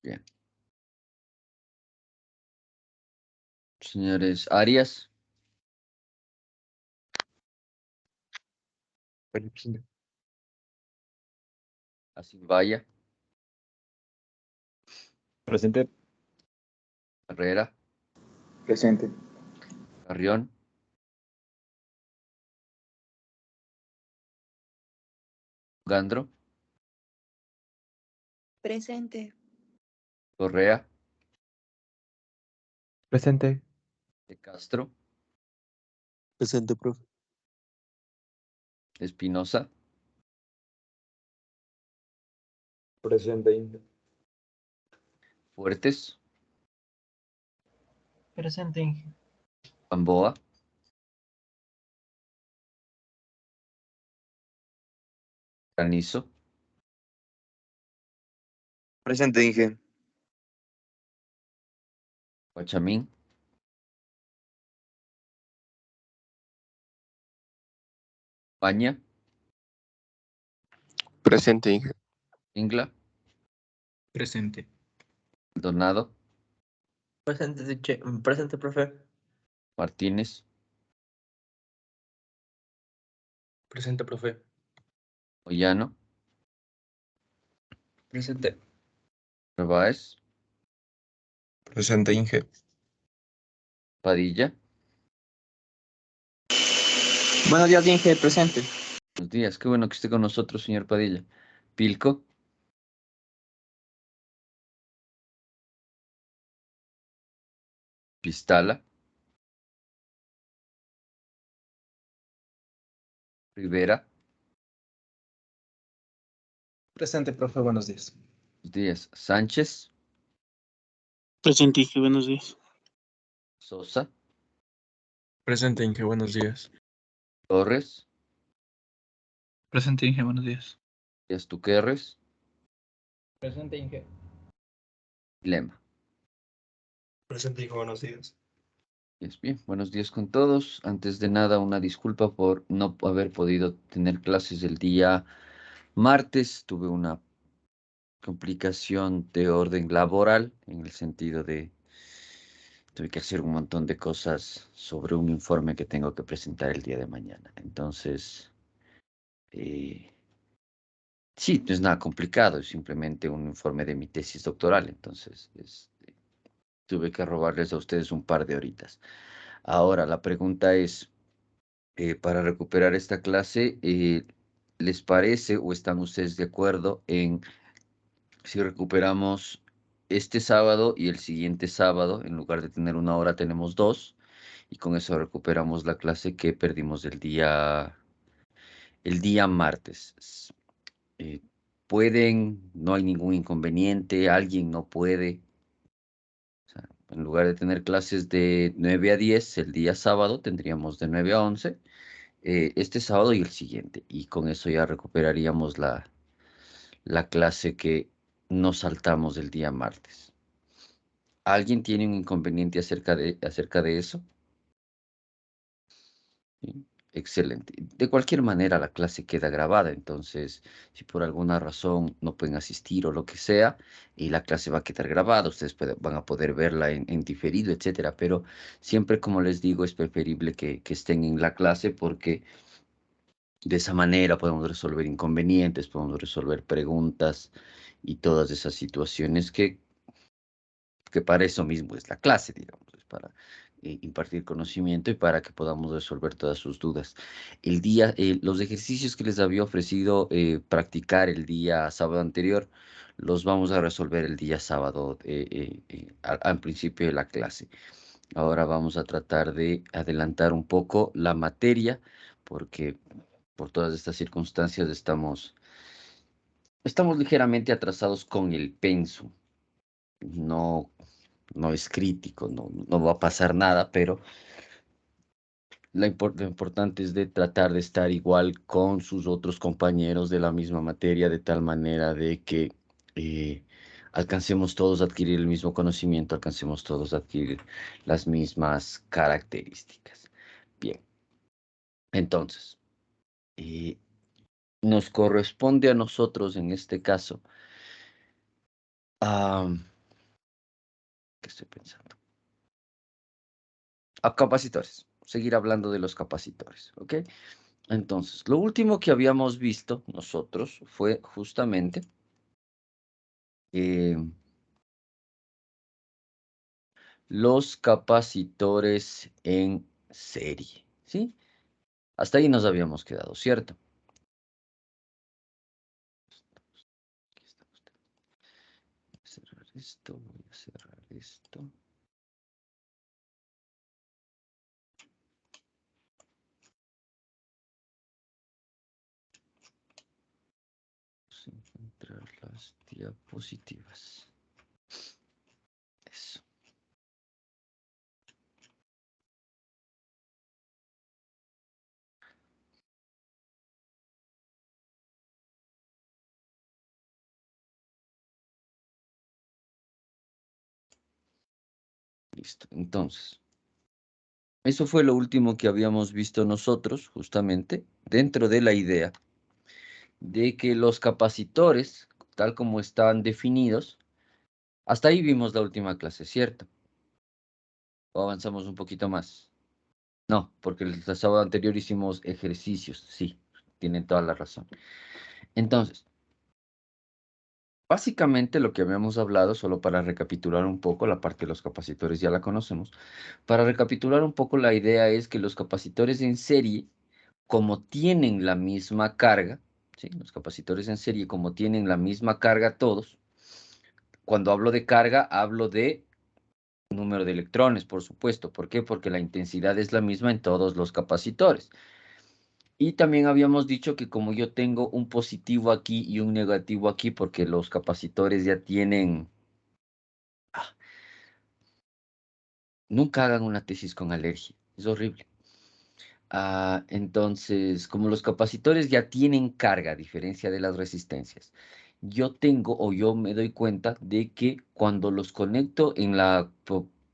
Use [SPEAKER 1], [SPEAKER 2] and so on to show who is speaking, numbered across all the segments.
[SPEAKER 1] Bien. Señores Arias,
[SPEAKER 2] Presente.
[SPEAKER 1] Asimbaya,
[SPEAKER 2] Presente.
[SPEAKER 1] Herrera,
[SPEAKER 3] Presente.
[SPEAKER 1] Carrión, Gandro,
[SPEAKER 4] Presente.
[SPEAKER 1] Correa,
[SPEAKER 2] Presente.
[SPEAKER 1] De Castro,
[SPEAKER 5] Presente, profe.
[SPEAKER 1] Espinosa,
[SPEAKER 2] Presente.
[SPEAKER 1] Fuertes,
[SPEAKER 6] Presente, Inge.
[SPEAKER 1] Gamboa, Granizo,
[SPEAKER 5] Presente, Inge.
[SPEAKER 1] Guachamín, Paña,
[SPEAKER 5] Presente, Inge.
[SPEAKER 1] Ingla,
[SPEAKER 7] Presente.
[SPEAKER 1] Donado,
[SPEAKER 6] Presente, profe.
[SPEAKER 1] Martínez,
[SPEAKER 7] Presente, profe.
[SPEAKER 1] Moyano,
[SPEAKER 7] Presente.
[SPEAKER 1] Narváez,
[SPEAKER 2] Presente, Inge.
[SPEAKER 1] Padilla.
[SPEAKER 3] Buenos días, Inge, presente.
[SPEAKER 1] Buenos días, qué bueno que esté con nosotros, señor Padilla. Pilco, Pistala, Rivera,
[SPEAKER 7] Presente, profe. Buenos días.
[SPEAKER 1] buenos días. Sánchez,
[SPEAKER 8] Presente, Inge, buenos días.
[SPEAKER 1] Sosa,
[SPEAKER 2] Presente, Inge. Buenos días.
[SPEAKER 1] Torres,
[SPEAKER 7] Presente, Inge. Buenos días.
[SPEAKER 1] Díaz Tuquerres,
[SPEAKER 6] Presente, Inge.
[SPEAKER 1] Lema.
[SPEAKER 2] Presente, Inge. Buenos días.
[SPEAKER 1] Bien, buenos días con todos. Antes de nada, una disculpa por no haber podido tener clases el día martes. Tuve una complicación de orden laboral, en el sentido de tuve que hacer un montón de cosas sobre un informe que tengo que presentar el día de mañana. Entonces, sí, no es nada complicado, es simplemente un informe de mi tesis doctoral. Entonces, tuve que robarles a ustedes un par de horitas. Ahora, la pregunta es, para recuperar esta clase, ¿les parece o están ustedes de acuerdo en si recuperamos este sábado y el siguiente sábado? En lugar de tener una hora, tenemos dos, y con eso recuperamos la clase que perdimos el día martes. Eh, ¿Pueden? ¿No hay ningún inconveniente? ¿Alguien no puede? O sea, en lugar de tener clases de 9 a 10 el día sábado, tendríamos de 9 a 11 este sábado y el siguiente. Y con eso ya recuperaríamos la clase que nos saltamos el día martes. ¿Alguien tiene un inconveniente acerca de eso? Sí, excelente. De cualquier manera, la clase queda grabada, entonces, si por alguna razón no pueden asistir o lo que sea, y la clase va a quedar grabada, ustedes van a poder verla en diferido, etcétera. Pero siempre, como les digo, es preferible que estén en la clase, porque de esa manera podemos resolver inconvenientes, podemos resolver preguntas y todas esas situaciones que para eso mismo es la clase, digamos, es para impartir conocimiento y para que podamos resolver todas sus dudas. Los ejercicios que les había ofrecido practicar el día sábado anterior, los vamos a resolver el día sábado al principio de la clase. Ahora vamos a tratar de adelantar un poco la materia, porque por todas estas circunstancias estamos ligeramente atrasados con el pensum. No, no es crítico, no va a pasar nada, pero lo importante es de tratar de estar igual con sus otros compañeros de la misma materia, de tal manera de que alcancemos todos a adquirir el mismo conocimiento, alcancemos todos a adquirir las mismas características. Bien, entonces, nos corresponde a nosotros en este caso ¿Qué estoy pensando? A capacitores. Seguir hablando de los capacitores, ¿ok? Entonces, lo último que habíamos visto nosotros fue justamente los capacitores en serie, ¿sí? Hasta ahí nos habíamos quedado, ¿cierto? Aquí está usted. Voy a cerrar esto, voy a cerrar esto. Vamos a encontrar las diapositivas. Eso. Listo. Entonces, eso fue lo último que habíamos visto nosotros, justamente, dentro de la idea de que los capacitores, tal como están definidos, hasta ahí vimos la última clase, ¿cierto? ¿O avanzamos un poquito más? No, porque el sábado anterior hicimos ejercicios, sí, tienen toda la razón. Entonces, básicamente lo que habíamos hablado, solo para recapitular un poco, la parte de los capacitores ya la conocemos. Para recapitular un poco, la idea es que los capacitores en serie, como tienen la misma carga, ¿sí? Los capacitores en serie, como tienen la misma carga todos, cuando hablo de carga, hablo de número de electrones, por supuesto. ¿Por qué? Porque la intensidad es la misma en todos los capacitores. Y también habíamos dicho que como yo tengo un positivo aquí y un negativo aquí, porque los capacitores ya tienen... Nunca hagan una tesis con alergia, es horrible. Entonces, como los capacitores ya tienen carga, a diferencia de las resistencias, yo tengo o yo me doy cuenta de que cuando los conecto en la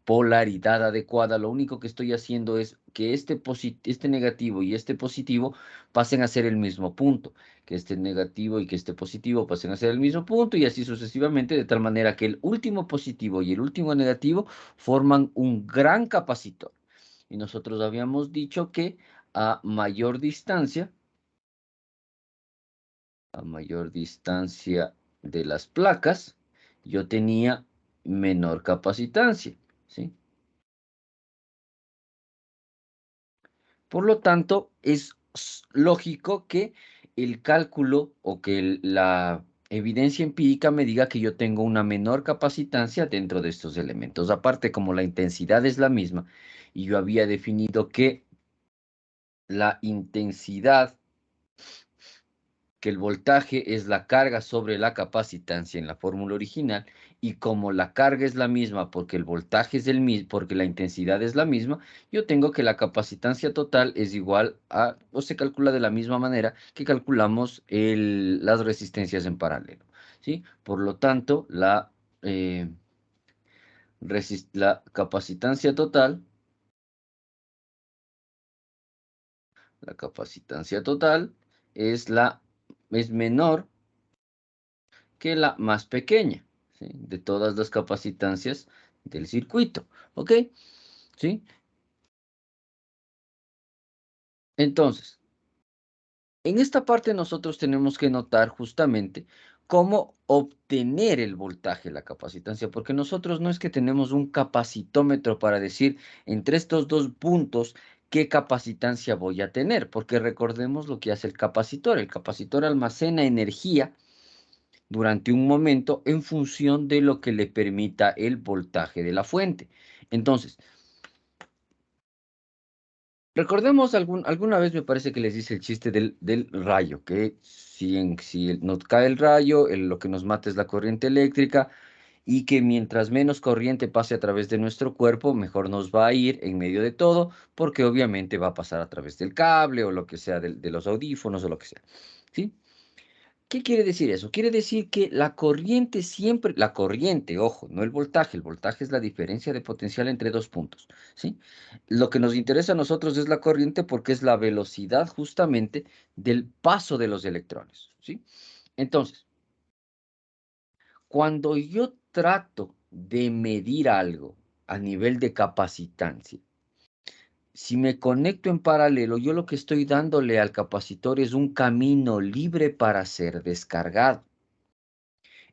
[SPEAKER 1] polaridad adecuada, lo único que estoy haciendo es que este negativo y este positivo pasen a ser el mismo punto, que este negativo y que este positivo pasen a ser el mismo punto y así sucesivamente, de tal manera que el último positivo y el último negativo forman un gran capacitor. Y nosotros habíamos dicho que a mayor distancia de las placas, yo tenía menor capacitancia, ¿sí? Por lo tanto, es lógico que el cálculo o que la evidencia empírica me diga que yo tengo una menor capacitancia dentro de estos elementos. Aparte, como la intensidad es la misma y yo había definido que la intensidad, que el voltaje es la carga sobre la capacitancia en la fórmula original, y como la carga es la misma porque el voltaje es el mismo, porque la intensidad es la misma, yo tengo que la capacitancia total es igual a, o se calcula de la misma manera que calculamos las resistencias en paralelo, ¿sí? Por lo tanto, la capacitancia total, es menor que la más pequeña, ¿sí? De todas las capacitancias del circuito, ¿ok? ¿Sí? Entonces, en esta parte nosotros tenemos que notar justamente cómo obtener el voltaje, la capacitancia, porque nosotros no es que tenemos un capacitómetro para decir entre estos dos puntos qué capacitancia voy a tener, porque recordemos lo que hace el capacitor. El capacitor almacena energía durante un momento en función de lo que le permita el voltaje de la fuente. Entonces, recordemos, alguna vez me parece que les dice el chiste del rayo, que si nos cae el rayo, lo que nos mata es la corriente eléctrica, y que mientras menos corriente pase a través de nuestro cuerpo, mejor nos va a ir en medio de todo, porque obviamente va a pasar a través del cable o lo que sea, de los audífonos o lo que sea, ¿sí? ¿Qué quiere decir eso? Quiere decir que la corriente siempre, la corriente, ojo, no el voltaje es la diferencia de potencial entre dos puntos, ¿sí? Lo que nos interesa a nosotros es la corriente porque es la velocidad justamente del paso de los electrones, ¿sí? Entonces, cuando yo trato de medir algo a nivel de capacitancia, si me conecto en paralelo, yo lo que estoy dándole al capacitor es un camino libre para ser descargado.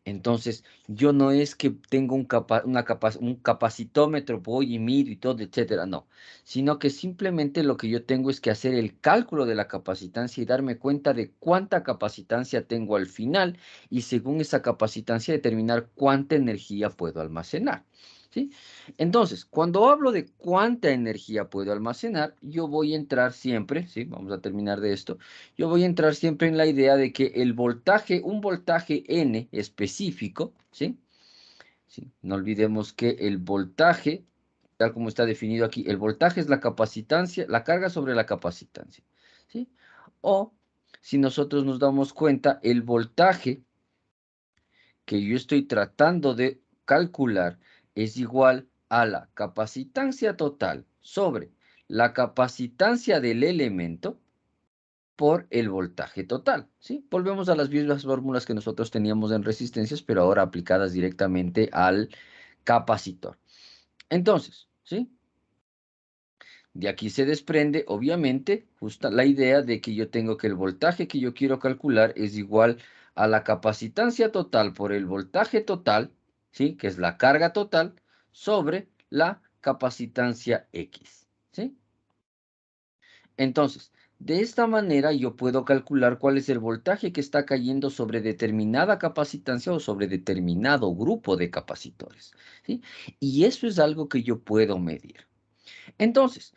[SPEAKER 1] Entonces, yo no es que tengo un capacitómetro, voy y mido y todo, etcétera, no. Sino que simplemente lo que yo tengo es que hacer el cálculo de la capacitancia y darme cuenta de cuánta capacitancia tengo al final y según esa capacitancia determinar cuánta energía puedo almacenar. ¿Sí? Entonces, cuando hablo de cuánta energía puedo almacenar, yo voy a entrar siempre, ¿sí? Vamos a terminar de esto. Yo voy a entrar siempre en la idea de que el voltaje, un voltaje N específico, ¿sí? ¿Sí? No olvidemos que el voltaje, tal como está definido aquí, el voltaje es la capacitancia, la carga sobre la capacitancia, ¿sí? O, si nosotros nos damos cuenta, el voltaje que yo estoy tratando de calcular es igual a la capacitancia total sobre la capacitancia del elemento por el voltaje total, ¿sí? Volvemos a las mismas fórmulas que nosotros teníamos en resistencias, pero ahora aplicadas directamente al capacitor. Entonces, ¿sí? De aquí se desprende, obviamente, justa la idea de que yo tengo que el voltaje que yo quiero calcular es igual a la capacitancia total por el voltaje total, ¿sí? Que es la carga total, sobre la capacitancia X, ¿sí? Entonces, de esta manera yo puedo calcular cuál es el voltaje que está cayendo sobre determinada capacitancia o sobre determinado grupo de capacitores, ¿sí? Y eso es algo que yo puedo medir. Entonces,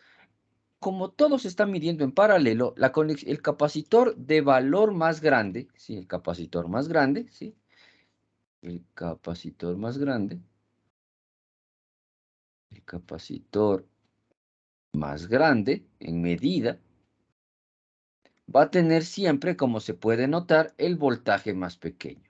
[SPEAKER 1] como todo se está midiendo en paralelo, el capacitor de valor más grande, ¿sí? El capacitor más grande, ¿sí? El capacitor más grande, el capacitor más grande en medida, va a tener siempre, como se puede notar, el voltaje más pequeño.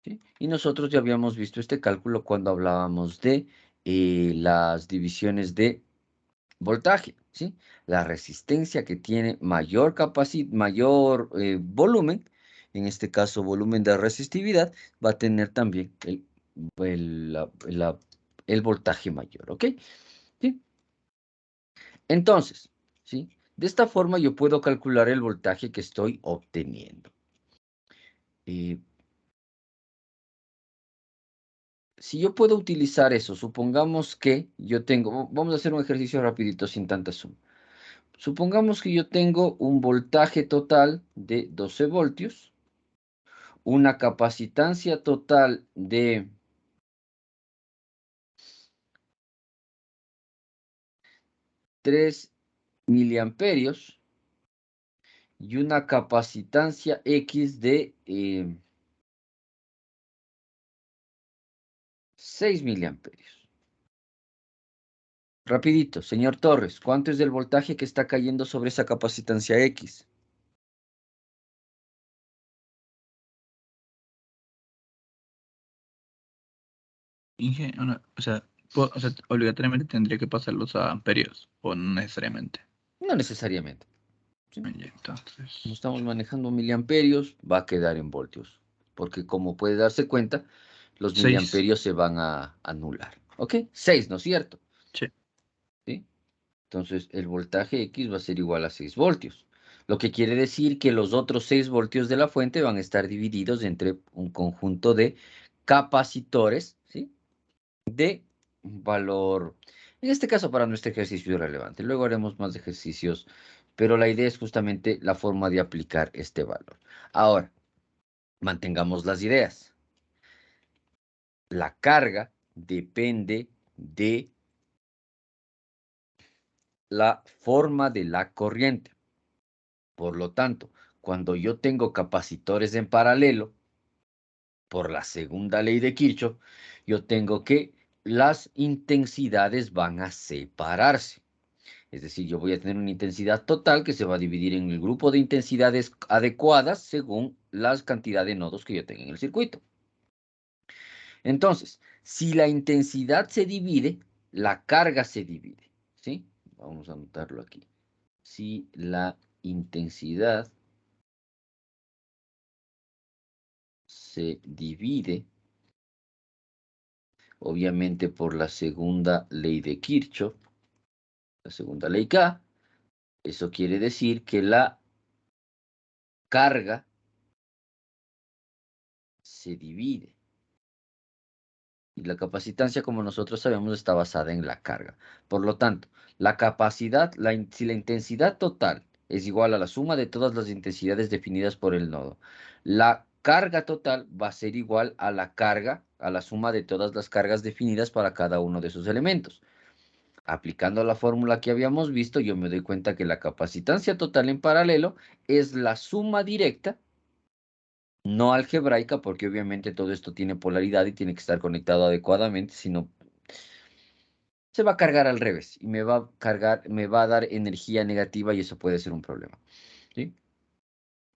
[SPEAKER 1] ¿Sí? Y nosotros ya habíamos visto este cálculo cuando hablábamos de las divisiones de voltaje, ¿sí? La resistencia que tiene mayor volumen, en este caso volumen de resistividad, va a tener también el voltaje mayor, ¿ok? ¿Sí? Entonces, ¿sí? De esta forma yo puedo calcular el voltaje que estoy obteniendo. Si yo puedo utilizar eso, supongamos que yo tengo, vamos a hacer un ejercicio rapidito sin tanta suma. Supongamos que yo tengo un voltaje total de 12 voltios, una capacitancia total de 3 miliamperios y una capacitancia X de 6 miliamperios. Rapidito, señor Torres, ¿cuánto es el voltaje que está cayendo sobre esa capacitancia X?
[SPEAKER 7] O sea, obligatoriamente tendría que pasarlos a amperios, o no necesariamente.
[SPEAKER 1] No necesariamente. ¿Sí?
[SPEAKER 7] Entonces,
[SPEAKER 1] Como estamos manejando miliamperios, va a quedar en voltios. Porque como puede darse cuenta, los
[SPEAKER 7] 6.
[SPEAKER 1] miliamperios se van a anular. ¿Ok? 6, ¿no es cierto?
[SPEAKER 7] Sí.
[SPEAKER 1] ¿Sí? Entonces, el voltaje X va a ser igual a 6 voltios. Lo que quiere decir que los otros 6 voltios de la fuente van a estar divididos entre un conjunto de capacitores, ¿sí? De valor, en este caso para nuestro ejercicio irrelevante. Luego haremos más ejercicios, pero la idea es justamente la forma de aplicar este valor. Ahora, mantengamos las ideas. La carga depende de la forma de la corriente. Por lo tanto, cuando yo tengo capacitores en paralelo, por la segunda ley de Kirchhoff, yo tengo que las intensidades van a separarse. Es decir, yo voy a tener una intensidad total que se va a dividir en el grupo de intensidades adecuadas según la cantidad de nodos que yo tenga en el circuito. Entonces, si la intensidad se divide, la carga se divide, ¿sí? Vamos a anotarlo aquí. Si la intensidad se divide, obviamente, por la segunda ley de Kirchhoff, la segunda ley K. Eso quiere decir que la carga se divide. Y la capacitancia, como nosotros sabemos, está basada en la carga. Por lo tanto, la capacidad, si la intensidad total es igual a la suma de todas las intensidades definidas por el nodo, la carga total va a ser igual a la carga, a la suma de todas las cargas definidas para cada uno de sus elementos. Aplicando la fórmula que habíamos visto, yo me doy cuenta que la capacitancia total en paralelo es la suma directa, no algebraica, porque obviamente todo esto tiene polaridad y tiene que estar conectado adecuadamente, si no se va a cargar al revés y me va a dar energía negativa y eso puede ser un problema, ¿sí?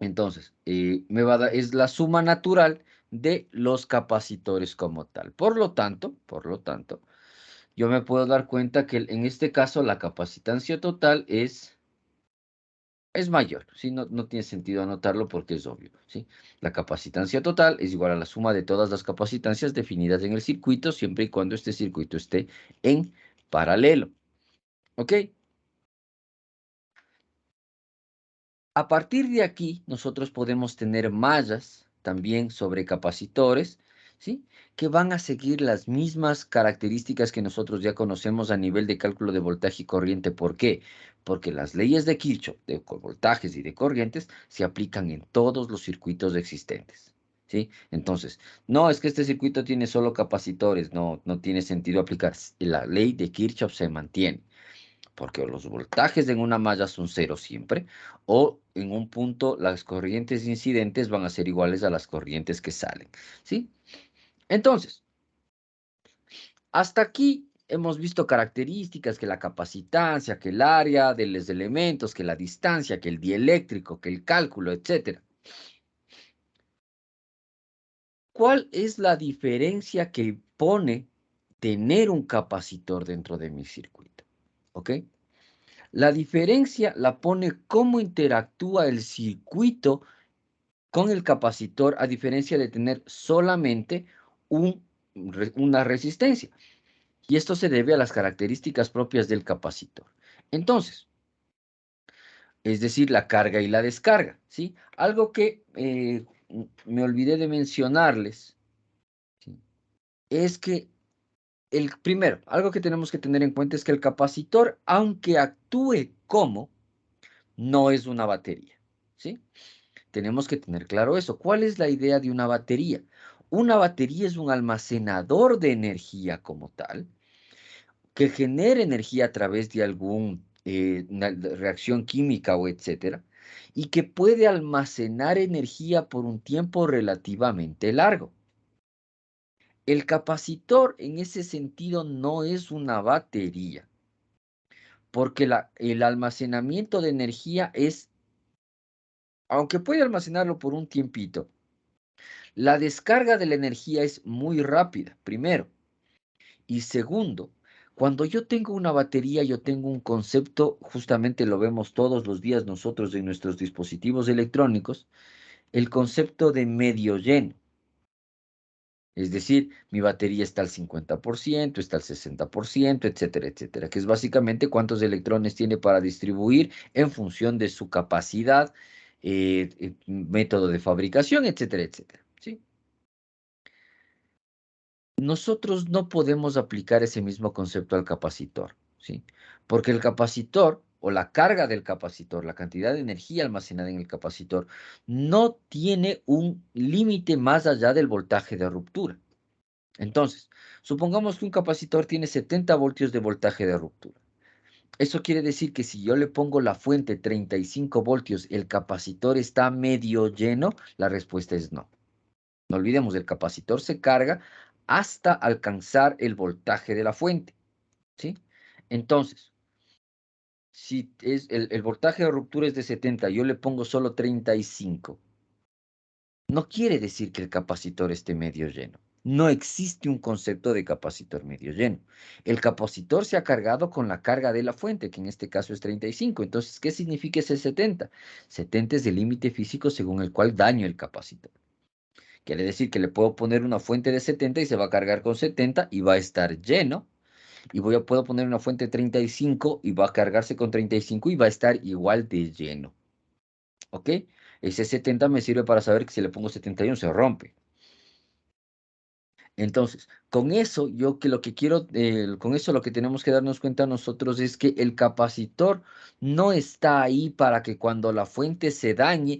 [SPEAKER 1] Entonces, es la suma natural de los capacitores como tal. Por lo tanto, yo me puedo dar cuenta que en este caso la capacitancia total es mayor, ¿sí? No tiene sentido anotarlo porque es obvio, ¿sí? La capacitancia total es igual a la suma de todas las capacitancias definidas en el circuito, siempre y cuando este circuito esté en paralelo, ¿ok? A partir de aquí, nosotros podemos tener mallas también sobre capacitores, ¿sí? Que van a seguir las mismas características que nosotros ya conocemos a nivel de cálculo de voltaje y corriente. ¿Por qué? Porque las leyes de Kirchhoff, de voltajes y de corrientes, se aplican en todos los circuitos existentes, ¿sí? Entonces, no es que este circuito tiene solo capacitores, no tiene sentido aplicar. La ley de Kirchhoff se mantiene, porque los voltajes en una malla son cero siempre, o en un punto las corrientes incidentes van a ser iguales a las corrientes que salen, ¿sí? Entonces, hasta aquí hemos visto características, que la capacitancia, que el área de los elementos, que la distancia, que el dieléctrico, que el cálculo, etc. ¿Cuál es la diferencia que pone tener un capacitor dentro de mi circuito? ¿Ok? La diferencia la pone cómo interactúa el circuito con el capacitor, a diferencia de tener solamente una resistencia. Y esto se debe a las características propias del capacitor. Entonces, es decir, la carga y la descarga, ¿sí? Algo que me olvidé de mencionarles, ¿sí? Es que primero, algo que tenemos que tener en cuenta es que el capacitor, aunque actúe como, no es una batería, ¿sí? Tenemos que tener claro eso. ¿Cuál es la idea de una batería? Una batería es un almacenador de energía como tal, que genera energía a través de una reacción química o etcétera, y que puede almacenar energía por un tiempo relativamente largo. El capacitor en ese sentido no es una batería, porque el almacenamiento de energía es, aunque puede almacenarlo por un tiempito, la descarga de la energía es muy rápida, primero. Y segundo, cuando yo tengo una batería, yo tengo un concepto, justamente lo vemos todos los días nosotros en nuestros dispositivos electrónicos, el concepto de medio lleno. Es decir, mi batería está al 50%, está al 60%, etcétera, etcétera, que es básicamente cuántos electrones tiene para distribuir en función de su capacidad, método de fabricación, etcétera, etcétera, ¿sí? Nosotros no podemos aplicar ese mismo concepto al capacitor, ¿sí? Porque el capacitor o la carga del capacitor, la cantidad de energía almacenada en el capacitor, no tiene un límite más allá del voltaje de ruptura. Entonces, supongamos que un capacitor tiene 70 voltios de voltaje de ruptura. Eso quiere decir que si yo le pongo la fuente 35 voltios, ¿el capacitor está medio lleno? La respuesta es no. No olvidemos, el capacitor se carga hasta alcanzar el voltaje de la fuente, ¿sí? Entonces, si el voltaje de ruptura es de 70, yo le pongo solo 35, no quiere decir que el capacitor esté medio lleno. No existe un concepto de capacitor medio lleno. El capacitor se ha cargado con la carga de la fuente, que en este caso es 35. Entonces, ¿qué significa ese 70? 70 es el límite físico según el cual daño el capacitor. Quiere decir que le puedo poner una fuente de 70 y se va a cargar con 70 y va a estar lleno. Y puedo poner una fuente de 35 y va a cargarse con 35 y va a estar igual de lleno. ¿Ok? Ese 70 me sirve para saber que si le pongo 71 se rompe. Entonces, con eso, con eso lo que tenemos que darnos cuenta nosotros es que el capacitor no está ahí para que cuando la fuente se dañe,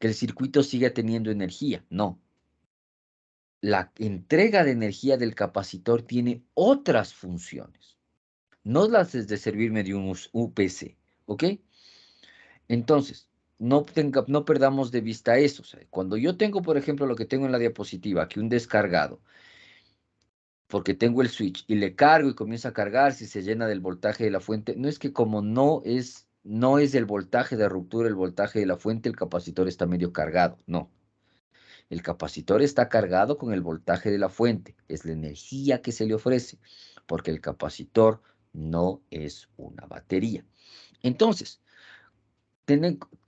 [SPEAKER 1] que el circuito siga teniendo energía. No. La entrega de energía del capacitor tiene otras funciones. No las de servirme de un UPC. ¿Ok? Entonces, no perdamos de vista eso. O sea, cuando yo tengo, por ejemplo, lo que tengo en la diapositiva, aquí un descargado, porque tengo el switch y le cargo y comienza a cargar, si se llena del voltaje de la fuente, no es que como no es el voltaje de ruptura, el voltaje de la fuente, el capacitor está medio cargado, no. El capacitor está cargado con el voltaje de la fuente, es la energía que se le ofrece, porque el capacitor no es una batería. Entonces,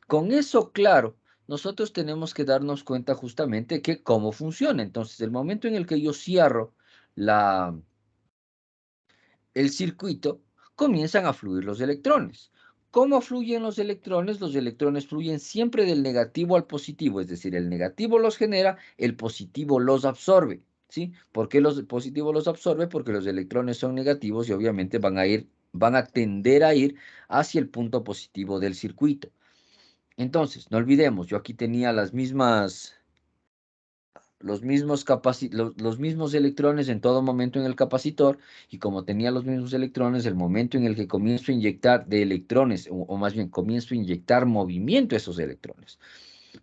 [SPEAKER 1] con eso claro, nosotros tenemos que darnos cuenta justamente que cómo funciona. Entonces, el momento en el que yo cierro el circuito, comienzan a fluir los electrones. ¿Cómo fluyen los electrones? Los electrones fluyen siempre del negativo al positivo, es decir, el negativo los genera, el positivo los absorbe. ¿Sí? ¿Por qué el positivo los absorbe? Porque los electrones son negativos y obviamente van a tender a ir hacia el punto positivo del circuito. Entonces, no olvidemos, yo aquí tenía los mismos electrones en todo momento en el capacitor, y como tenía los mismos electrones, el momento en el que comienzo a inyectar de electrones, o más bien comienzo a inyectar movimiento a esos electrones.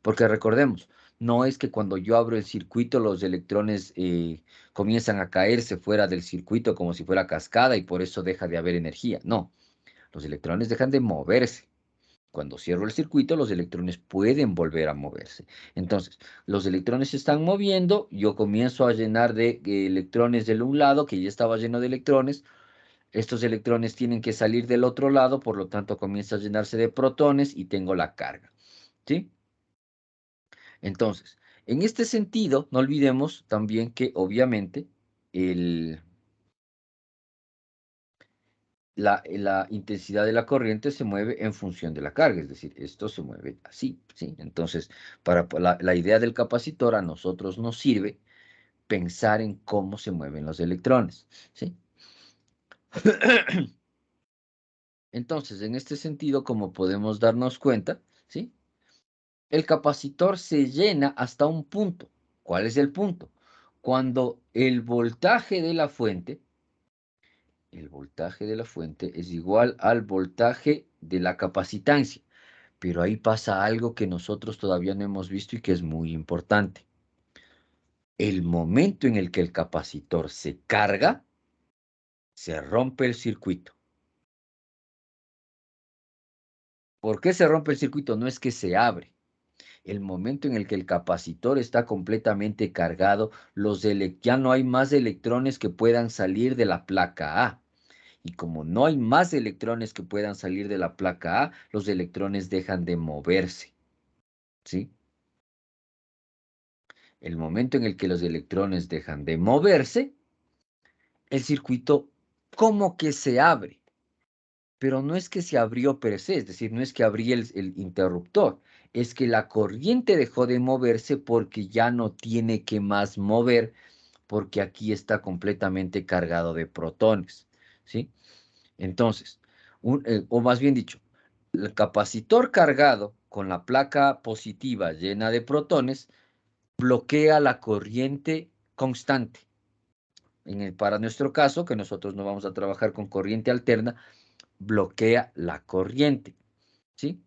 [SPEAKER 1] Porque recordemos, no es que cuando yo abro el circuito los electrones comienzan a caerse fuera del circuito como si fuera cascada y por eso deja de haber energía. No, los electrones dejan de moverse. Cuando cierro el circuito, los electrones pueden volver a moverse. Entonces, los electrones se están moviendo, yo comienzo a llenar de electrones del un lado, que ya estaba lleno de electrones. Estos electrones tienen que salir del otro lado, por lo tanto comienza a llenarse de protones y tengo la carga. ¿Sí? Entonces, en este sentido, no olvidemos también que obviamente la intensidad de la corriente se mueve en función de la carga, es decir, esto se mueve así, ¿sí? Entonces, para la idea del capacitor a nosotros nos sirve pensar en cómo se mueven los electrones, ¿sí? Entonces, en este sentido, como podemos darnos cuenta, ¿sí? El capacitor se llena hasta un punto. ¿Cuál es el punto? Cuando el voltaje de la fuente es igual al voltaje de la capacitancia. Pero ahí pasa algo que nosotros todavía no hemos visto y que es muy importante. El momento en el que el capacitor se carga, se rompe el circuito. ¿Por qué se rompe el circuito? No es que se abre. El momento en el que el capacitor está completamente cargado, ya no hay más electrones que puedan salir de la placa A. Y como no hay más electrones que puedan salir de la placa A, los electrones dejan de moverse. ¿Sí? El momento en el que los electrones dejan de moverse, el circuito como que se abre. Pero no es que se abrió per se, es decir, no es que abrí el interruptor, es que la corriente dejó de moverse porque ya no tiene que más mover, porque aquí está completamente cargado de protones. ¿Sí? Entonces, o más bien dicho, el capacitor cargado con la placa positiva llena de protones bloquea la corriente constante. Para nuestro caso, que nosotros no vamos a trabajar con corriente alterna, bloquea la corriente. ¿Sí?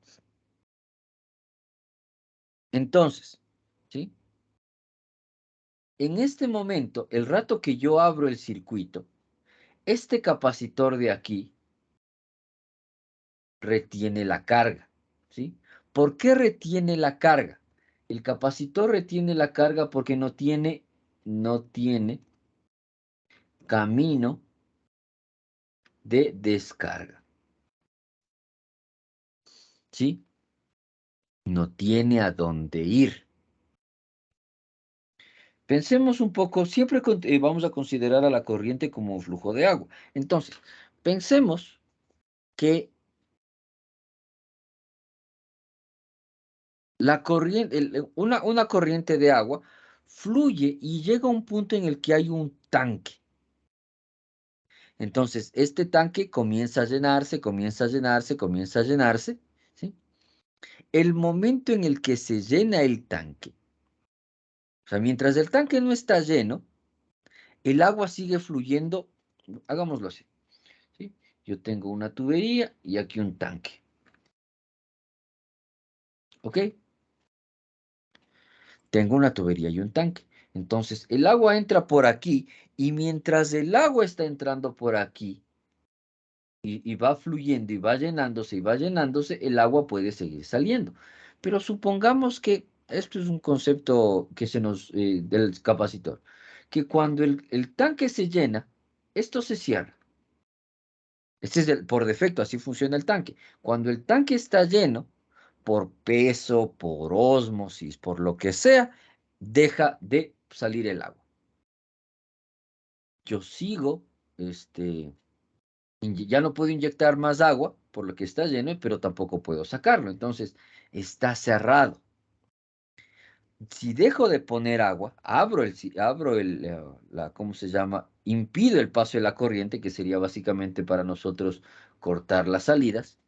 [SPEAKER 1] Entonces, ¿sí? En este momento, el rato que yo abro el circuito, este capacitor de aquí retiene la carga. ¿Sí? ¿Por qué retiene la carga? El capacitor retiene la carga porque no tiene camino de descarga. ¿Sí? no tiene a dónde ir. Pensemos un poco, siempre vamos a considerar a la corriente como un flujo de agua. Entonces, pensemos que la corriente, una corriente de agua fluye y llega a un punto en el que hay un tanque. Entonces, este tanque comienza a llenarse, comienza a llenarse, comienza a llenarse, ¿sí? El momento en el que se llena el tanque, o sea, mientras el tanque no está lleno, el agua sigue fluyendo, hagámoslo así, ¿sí? Yo tengo una tubería y aquí un tanque, ¿ok? Tengo una tubería y un tanque. Entonces, el agua entra por aquí y mientras el agua está entrando por aquí y va fluyendo y va llenándose, el agua puede seguir saliendo. Pero supongamos que esto es un concepto que se nos, del capacitor, que cuando el tanque se llena, esto se cierra. Este es por defecto, así funciona el tanque. Cuando el tanque está lleno, por peso, por ósmosis, por lo que sea, deja de salir el agua. Yo sigo, ya no puedo inyectar más agua por lo que está lleno, pero tampoco puedo sacarlo. Entonces, está cerrado. Si dejo de poner agua, abro ¿cómo se llama? Impido el paso de la corriente, que sería básicamente para nosotros cortar las salidas.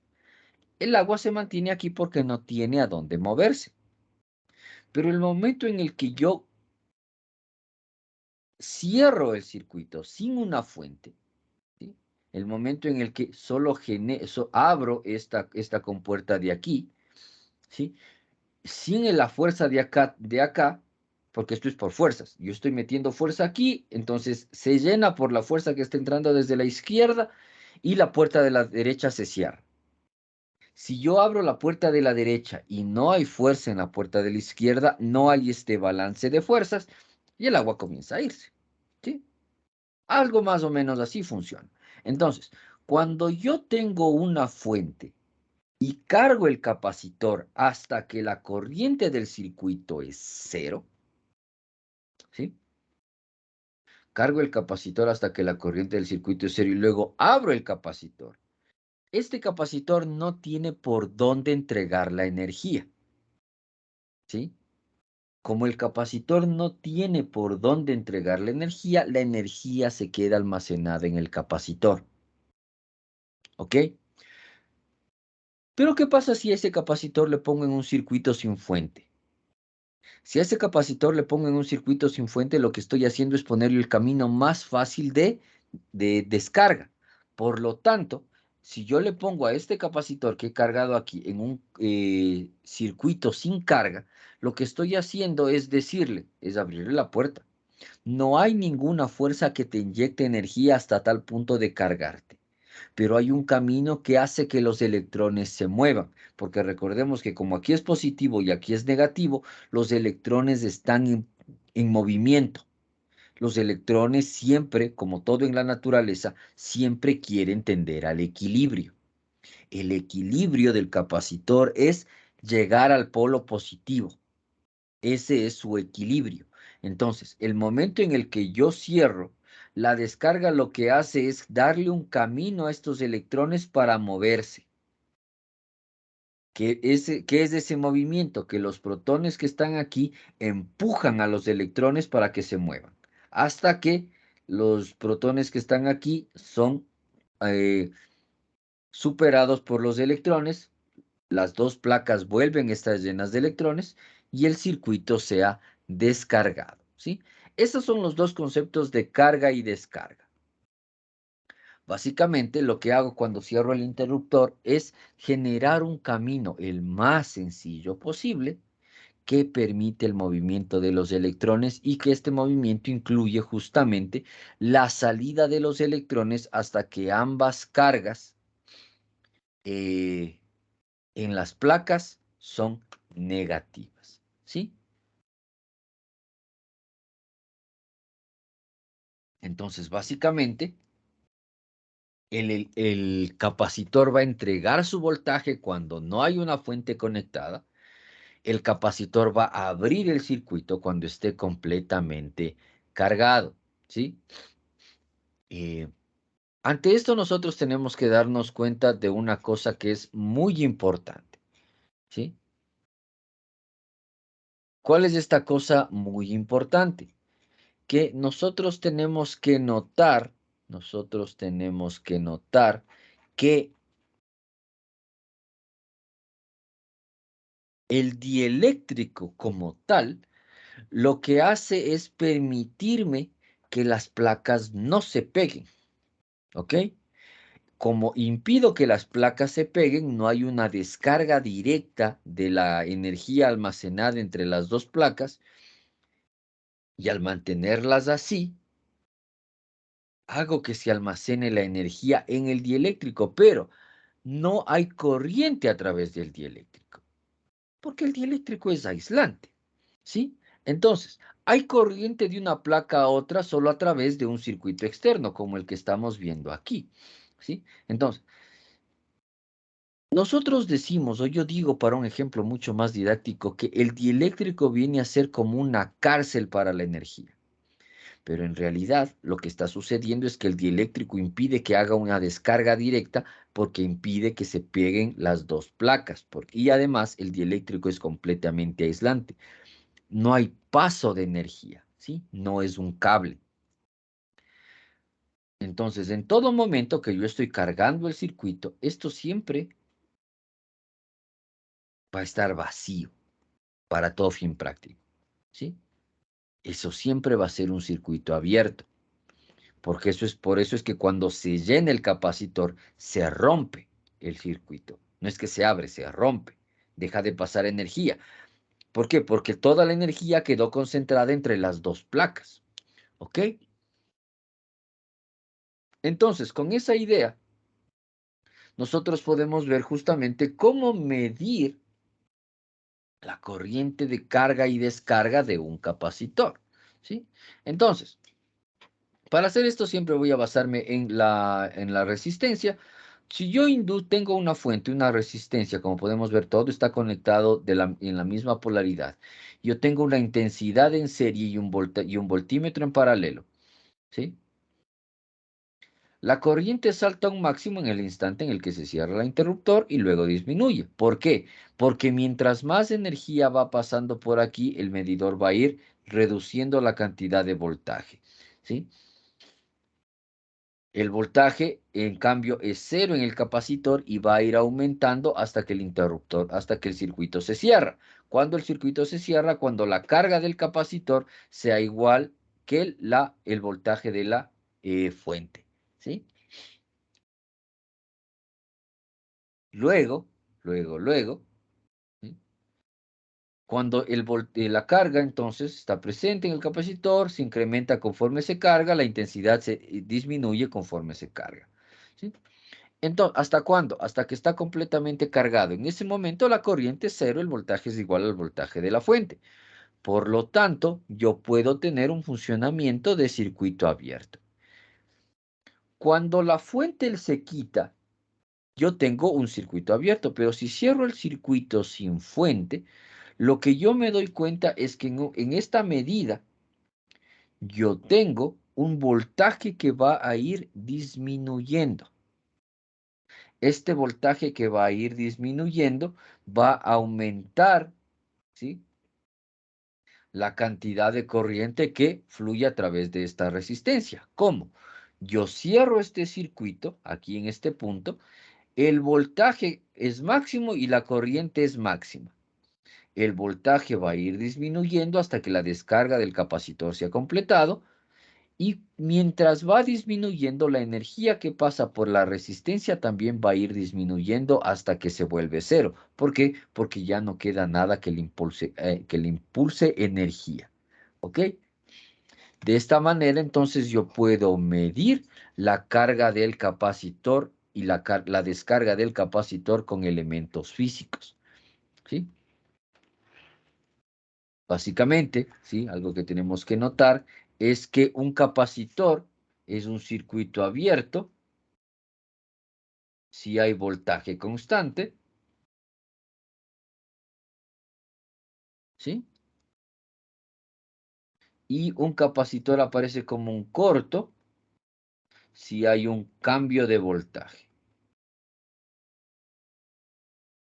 [SPEAKER 1] El agua se mantiene aquí porque no tiene a dónde moverse. Pero el momento en el que yo cierro el circuito sin una fuente, ¿sí? El momento en el que solo abro esta compuerta de aquí, ¿sí? Sin la fuerza de acá, porque esto es por fuerzas. Yo estoy metiendo fuerza aquí, entonces se llena por la fuerza que está entrando desde la izquierda y la puerta de la derecha se cierra. Si yo abro la puerta de la derecha y no hay fuerza en la puerta de la izquierda, no hay este balance de fuerzas y el agua comienza a irse, ¿sí? Algo más o menos así funciona. Entonces, cuando yo tengo una fuente y cargo el capacitor hasta que la corriente del circuito es cero, ¿sí? Cargo el capacitor hasta que la corriente del circuito es cero y luego abro el capacitor. Este capacitor no tiene por dónde entregar la energía, ¿sí? Como el capacitor no tiene por dónde entregar la energía se queda almacenada en el capacitor, ¿ok? Pero ¿qué pasa si a ese capacitor le pongo en un circuito sin fuente? Si a ese capacitor le pongo en un circuito sin fuente, lo que estoy haciendo es ponerle el camino más fácil de descarga. Por lo tanto, si yo le pongo a este capacitor que he cargado aquí en un circuito sin carga, lo que estoy haciendo es es abrirle la puerta. No hay ninguna fuerza que te inyecte energía hasta tal punto de cargarte, pero hay un camino que hace que los electrones se muevan, porque recordemos que como aquí es positivo y aquí es negativo, los electrones están en movimiento. Los electrones siempre, como todo en la naturaleza, siempre quieren tender al equilibrio. El equilibrio del capacitor es llegar al polo positivo. Ese es su equilibrio. Entonces, el momento en el que yo cierro, la descarga lo que hace es darle un camino a estos electrones para moverse. ¿Qué es ese movimiento? Que los protones que están aquí empujan a los electrones para que se muevan. Hasta que los protones que están aquí son superados por los electrones. Las dos placas vuelven a estar llenas de electrones y el circuito se ha descargado, ¿sí? Estos son los dos conceptos de carga y descarga. Básicamente lo que hago cuando cierro el interruptor es generar un camino el más sencillo posible que permite el movimiento de los electrones y que este movimiento incluye justamente la salida de los electrones hasta que ambas cargas en las placas son negativas, ¿sí? Entonces, básicamente, el capacitor va a entregar su voltaje cuando no hay una fuente conectada El capacitor va a abrir el circuito cuando esté completamente cargado, ¿sí? Ante esto nosotros tenemos que darnos cuenta de una cosa que es muy importante, ¿sí? ¿Cuál es esta cosa muy importante? Que nosotros tenemos que notar que el dieléctrico como tal lo que hace es permitirme que las placas no se peguen, ¿ok? Como impido que las placas se peguen, no hay una descarga directa de la energía almacenada entre las dos placas, y al mantenerlas así, hago que se almacene la energía en el dieléctrico, pero no hay corriente a través del dieléctrico, porque el dieléctrico es aislante, ¿sí? Entonces, hay corriente de una placa a otra solo a través de un circuito externo, como el que estamos viendo aquí, ¿sí? Entonces, nosotros decimos, o yo digo para un ejemplo mucho más didáctico, que el dieléctrico viene a ser como una cárcel para la energía. Pero en realidad lo que está sucediendo es que el dieléctrico impide que haga una descarga directa porque impide que se peguen las dos placas. Y además el dieléctrico es completamente aislante. No hay paso de energía, ¿sí? No es un cable. Entonces, en todo momento que yo estoy cargando el circuito, esto siempre va a estar vacío para todo fin práctico, ¿sí? Eso siempre va a ser un circuito abierto. Porque por eso es que cuando se llena el capacitor, se rompe el circuito. No es que se abre, se rompe. Deja de pasar energía. ¿Por qué? Porque toda la energía quedó concentrada entre las dos placas. ¿Ok? Entonces, con esa idea, nosotros podemos ver justamente cómo medir la corriente de carga y descarga de un capacitor. ¿Sí? Entonces, para hacer esto siempre voy a basarme en la resistencia. Si yo tengo una fuente, una resistencia, como podemos ver, todo está conectado en la misma polaridad. Yo tengo una intensidad en serie y un voltímetro en paralelo, ¿sí? La corriente salta a un máximo en el instante en el que se cierra el interruptor y luego disminuye. ¿Por qué? Porque mientras más energía va pasando por aquí, el medidor va a ir reduciendo la cantidad de voltaje, ¿sí? El voltaje, en cambio, es cero en el capacitor y va a ir aumentando hasta que hasta que el circuito se cierra. Cuando el circuito se cierra, cuando la carga del capacitor sea igual que el voltaje de la fuente, ¿sí? Luego, luego, ¿sí? Cuando la carga entonces está presente en el capacitor, se incrementa conforme se carga, la intensidad se disminuye conforme se carga, ¿sí? Entonces, ¿hasta cuándo? Hasta que está completamente cargado. En ese momento la corriente es cero, el voltaje es igual al voltaje de la fuente. Por lo tanto, yo puedo tener un funcionamiento de circuito abierto. Cuando la fuente se quita, yo tengo un circuito abierto, pero si cierro el circuito sin fuente, lo que yo me doy cuenta es que en esta medida yo tengo un voltaje que va a ir disminuyendo. Este voltaje que va a ir disminuyendo va a aumentar, ¿sí?, la cantidad de corriente que fluye a través de esta resistencia. ¿Cómo? Yo cierro este circuito aquí en este punto, el voltaje es máximo y la corriente es máxima. El voltaje va a ir disminuyendo hasta que la descarga del capacitor se ha completado. Y mientras va disminuyendo, la energía que pasa por la resistencia también va a ir disminuyendo hasta que se vuelve cero. ¿Por qué? Porque ya no queda nada que le impulse energía. ¿Ok? De esta manera, entonces, yo puedo medir la carga del capacitor y la descarga del capacitor con elementos físicos. ¿Sí? Básicamente, ¿sí?, algo que tenemos que notar es que un capacitor es un circuito abierto si hay voltaje constante ¿sí? Y un capacitor aparece como un corto si hay un cambio de voltaje.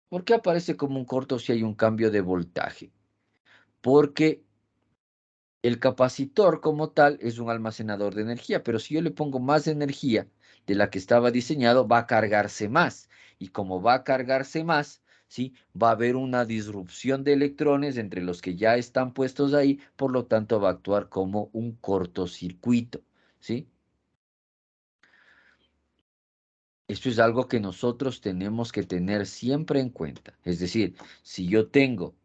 [SPEAKER 1] ¿Por qué aparece como un corto si hay un cambio de voltaje? Porque el capacitor como tal es un almacenador de energía, pero si yo le pongo más energía de la que estaba diseñado, va a cargarse más. Y como va a cargarse más, ¿sí? Va a haber una disrupción de electrones entre los que ya están puestos ahí, por lo tanto va a actuar como un cortocircuito, ¿sí? Esto es algo que nosotros tenemos que tener siempre en cuenta. Es decir, si yo tengo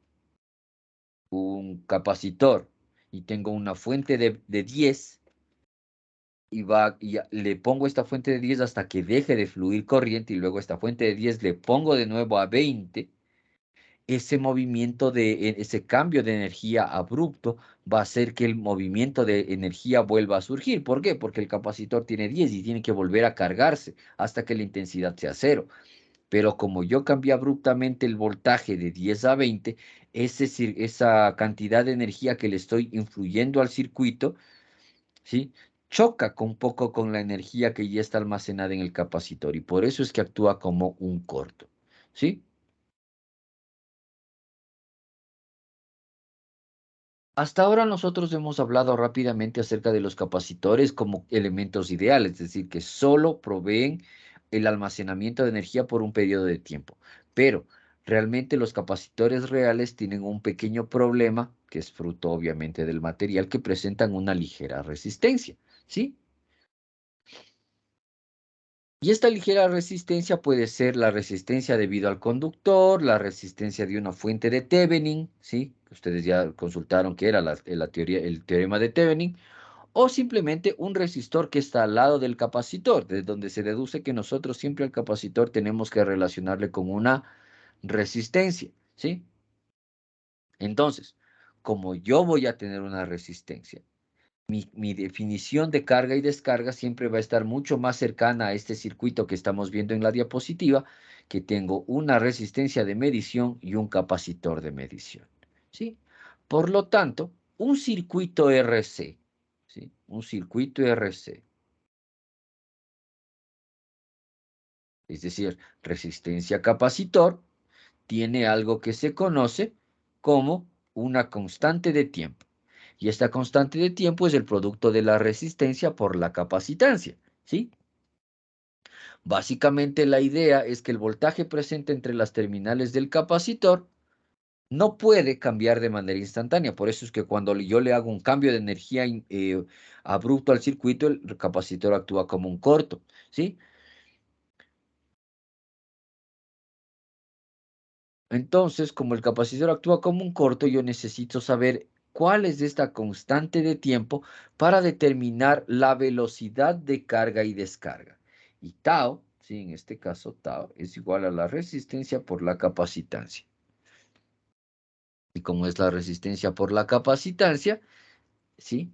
[SPEAKER 1] un capacitor y tengo una fuente de 10 y le pongo esta fuente de 10 hasta que deje de fluir corriente y luego esta fuente de 10 le pongo de nuevo a 20, ese movimiento ese cambio de energía abrupto va a hacer que el movimiento de energía vuelva a surgir. ¿Por qué? Porque el capacitor tiene 10 y tiene que volver a cargarse hasta que la intensidad sea cero. Pero como yo cambié abruptamente el voltaje de 10 a 20, esa cantidad de energía que le estoy influyendo al circuito, ¿sí? Choca un poco con la energía que ya está almacenada en el capacitor y por eso es que actúa como un corto, ¿sí? Hasta ahora nosotros hemos hablado rápidamente acerca de los capacitores como elementos ideales, es decir, que solo proveen el almacenamiento de energía por un periodo de tiempo. Pero realmente los capacitores reales tienen un pequeño problema, que es fruto obviamente del material, que presentan una ligera resistencia, ¿sí? Y esta ligera resistencia puede ser la resistencia debido al conductor, la resistencia de una fuente de Thevenin, ¿sí? Ustedes ya consultaron que era la teoría, el teorema de Thevenin, o simplemente un resistor que está al lado del capacitor, de donde se deduce que nosotros siempre al capacitor tenemos que relacionarle con una resistencia, ¿sí? Entonces, como yo voy a tener una resistencia, mi definición de carga y descarga siempre va a estar mucho más cercana a este circuito que estamos viendo en la diapositiva, que tengo una resistencia de medición y un capacitor de medición, ¿sí? Por lo tanto, un circuito RC, ¿sí? Un circuito RC, es decir, resistencia capacitor, tiene algo que se conoce como una constante de tiempo. Y esta constante de tiempo es el producto de la resistencia por la capacitancia, ¿sí? Básicamente la idea es que el voltaje presente entre las terminales del capacitor no puede cambiar de manera instantánea. Por eso es que cuando yo le hago un cambio de energía abrupto al circuito, el capacitor actúa como un corto, ¿sí? Entonces, como el capacitor actúa como un corto, yo necesito saber cuál es esta constante de tiempo para determinar la velocidad de carga y descarga. Y tau, sí, en este caso tau, es igual a la resistencia por la capacitancia. Y como es la resistencia por la capacitancia, ¿sí?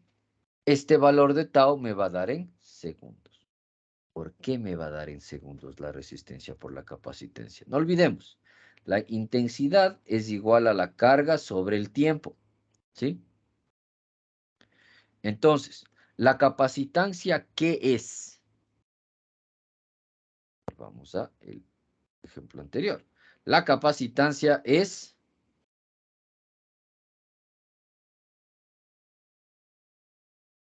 [SPEAKER 1] Este valor de tau me va a dar en segundos. ¿Por qué me va a dar en segundos la resistencia por la capacitancia? No olvidemos, la intensidad es igual a la carga sobre el tiempo, ¿sí? Entonces, ¿la capacitancia qué es? Vamos a el ejemplo anterior. La capacitancia es...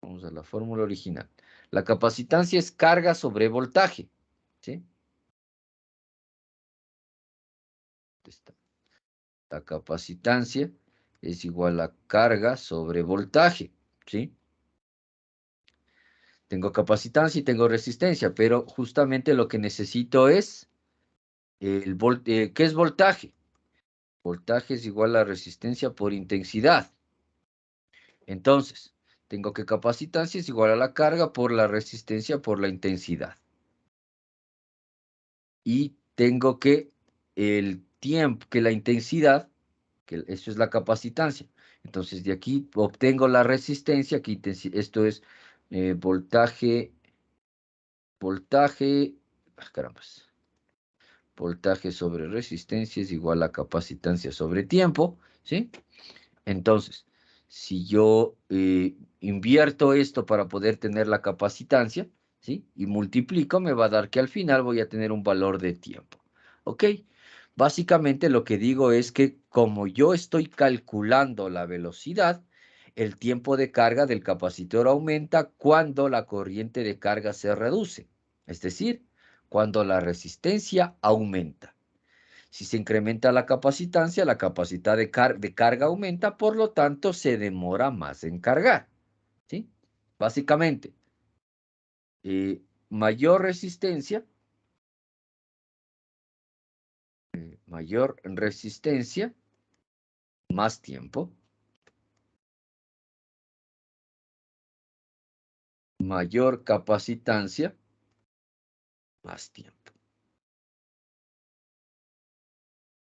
[SPEAKER 1] Vamos a la fórmula original. La capacitancia es carga sobre voltaje, ¿sí? La capacitancia es igual a carga sobre voltaje, ¿sí? Tengo capacitancia y tengo resistencia, pero justamente lo que necesito es ¿qué es voltaje? Voltaje es igual a resistencia por intensidad. Entonces, tengo que capacitancia es igual a la carga por la resistencia por la intensidad. Y tengo que el tiempo, que la intensidad, que eso es la capacitancia. Entonces, de aquí obtengo la resistencia, que esto es voltaje, caramba, voltaje sobre resistencia es igual a capacitancia sobre tiempo, ¿sí? Entonces, si yo invierto esto para poder tener la capacitancia, ¿sí? Y multiplico, me va a dar que al final voy a tener un valor de tiempo. ¿Ok? Básicamente lo que digo es que como yo estoy calculando la velocidad, el tiempo de carga del capacitor aumenta cuando la corriente de carga se reduce. Es decir, cuando la resistencia aumenta. Si se incrementa la capacitancia, la capacidad de carga aumenta, por lo tanto se demora más en cargar. ¿Sí? Básicamente, mayor resistencia, más tiempo. Mayor capacitancia, más tiempo.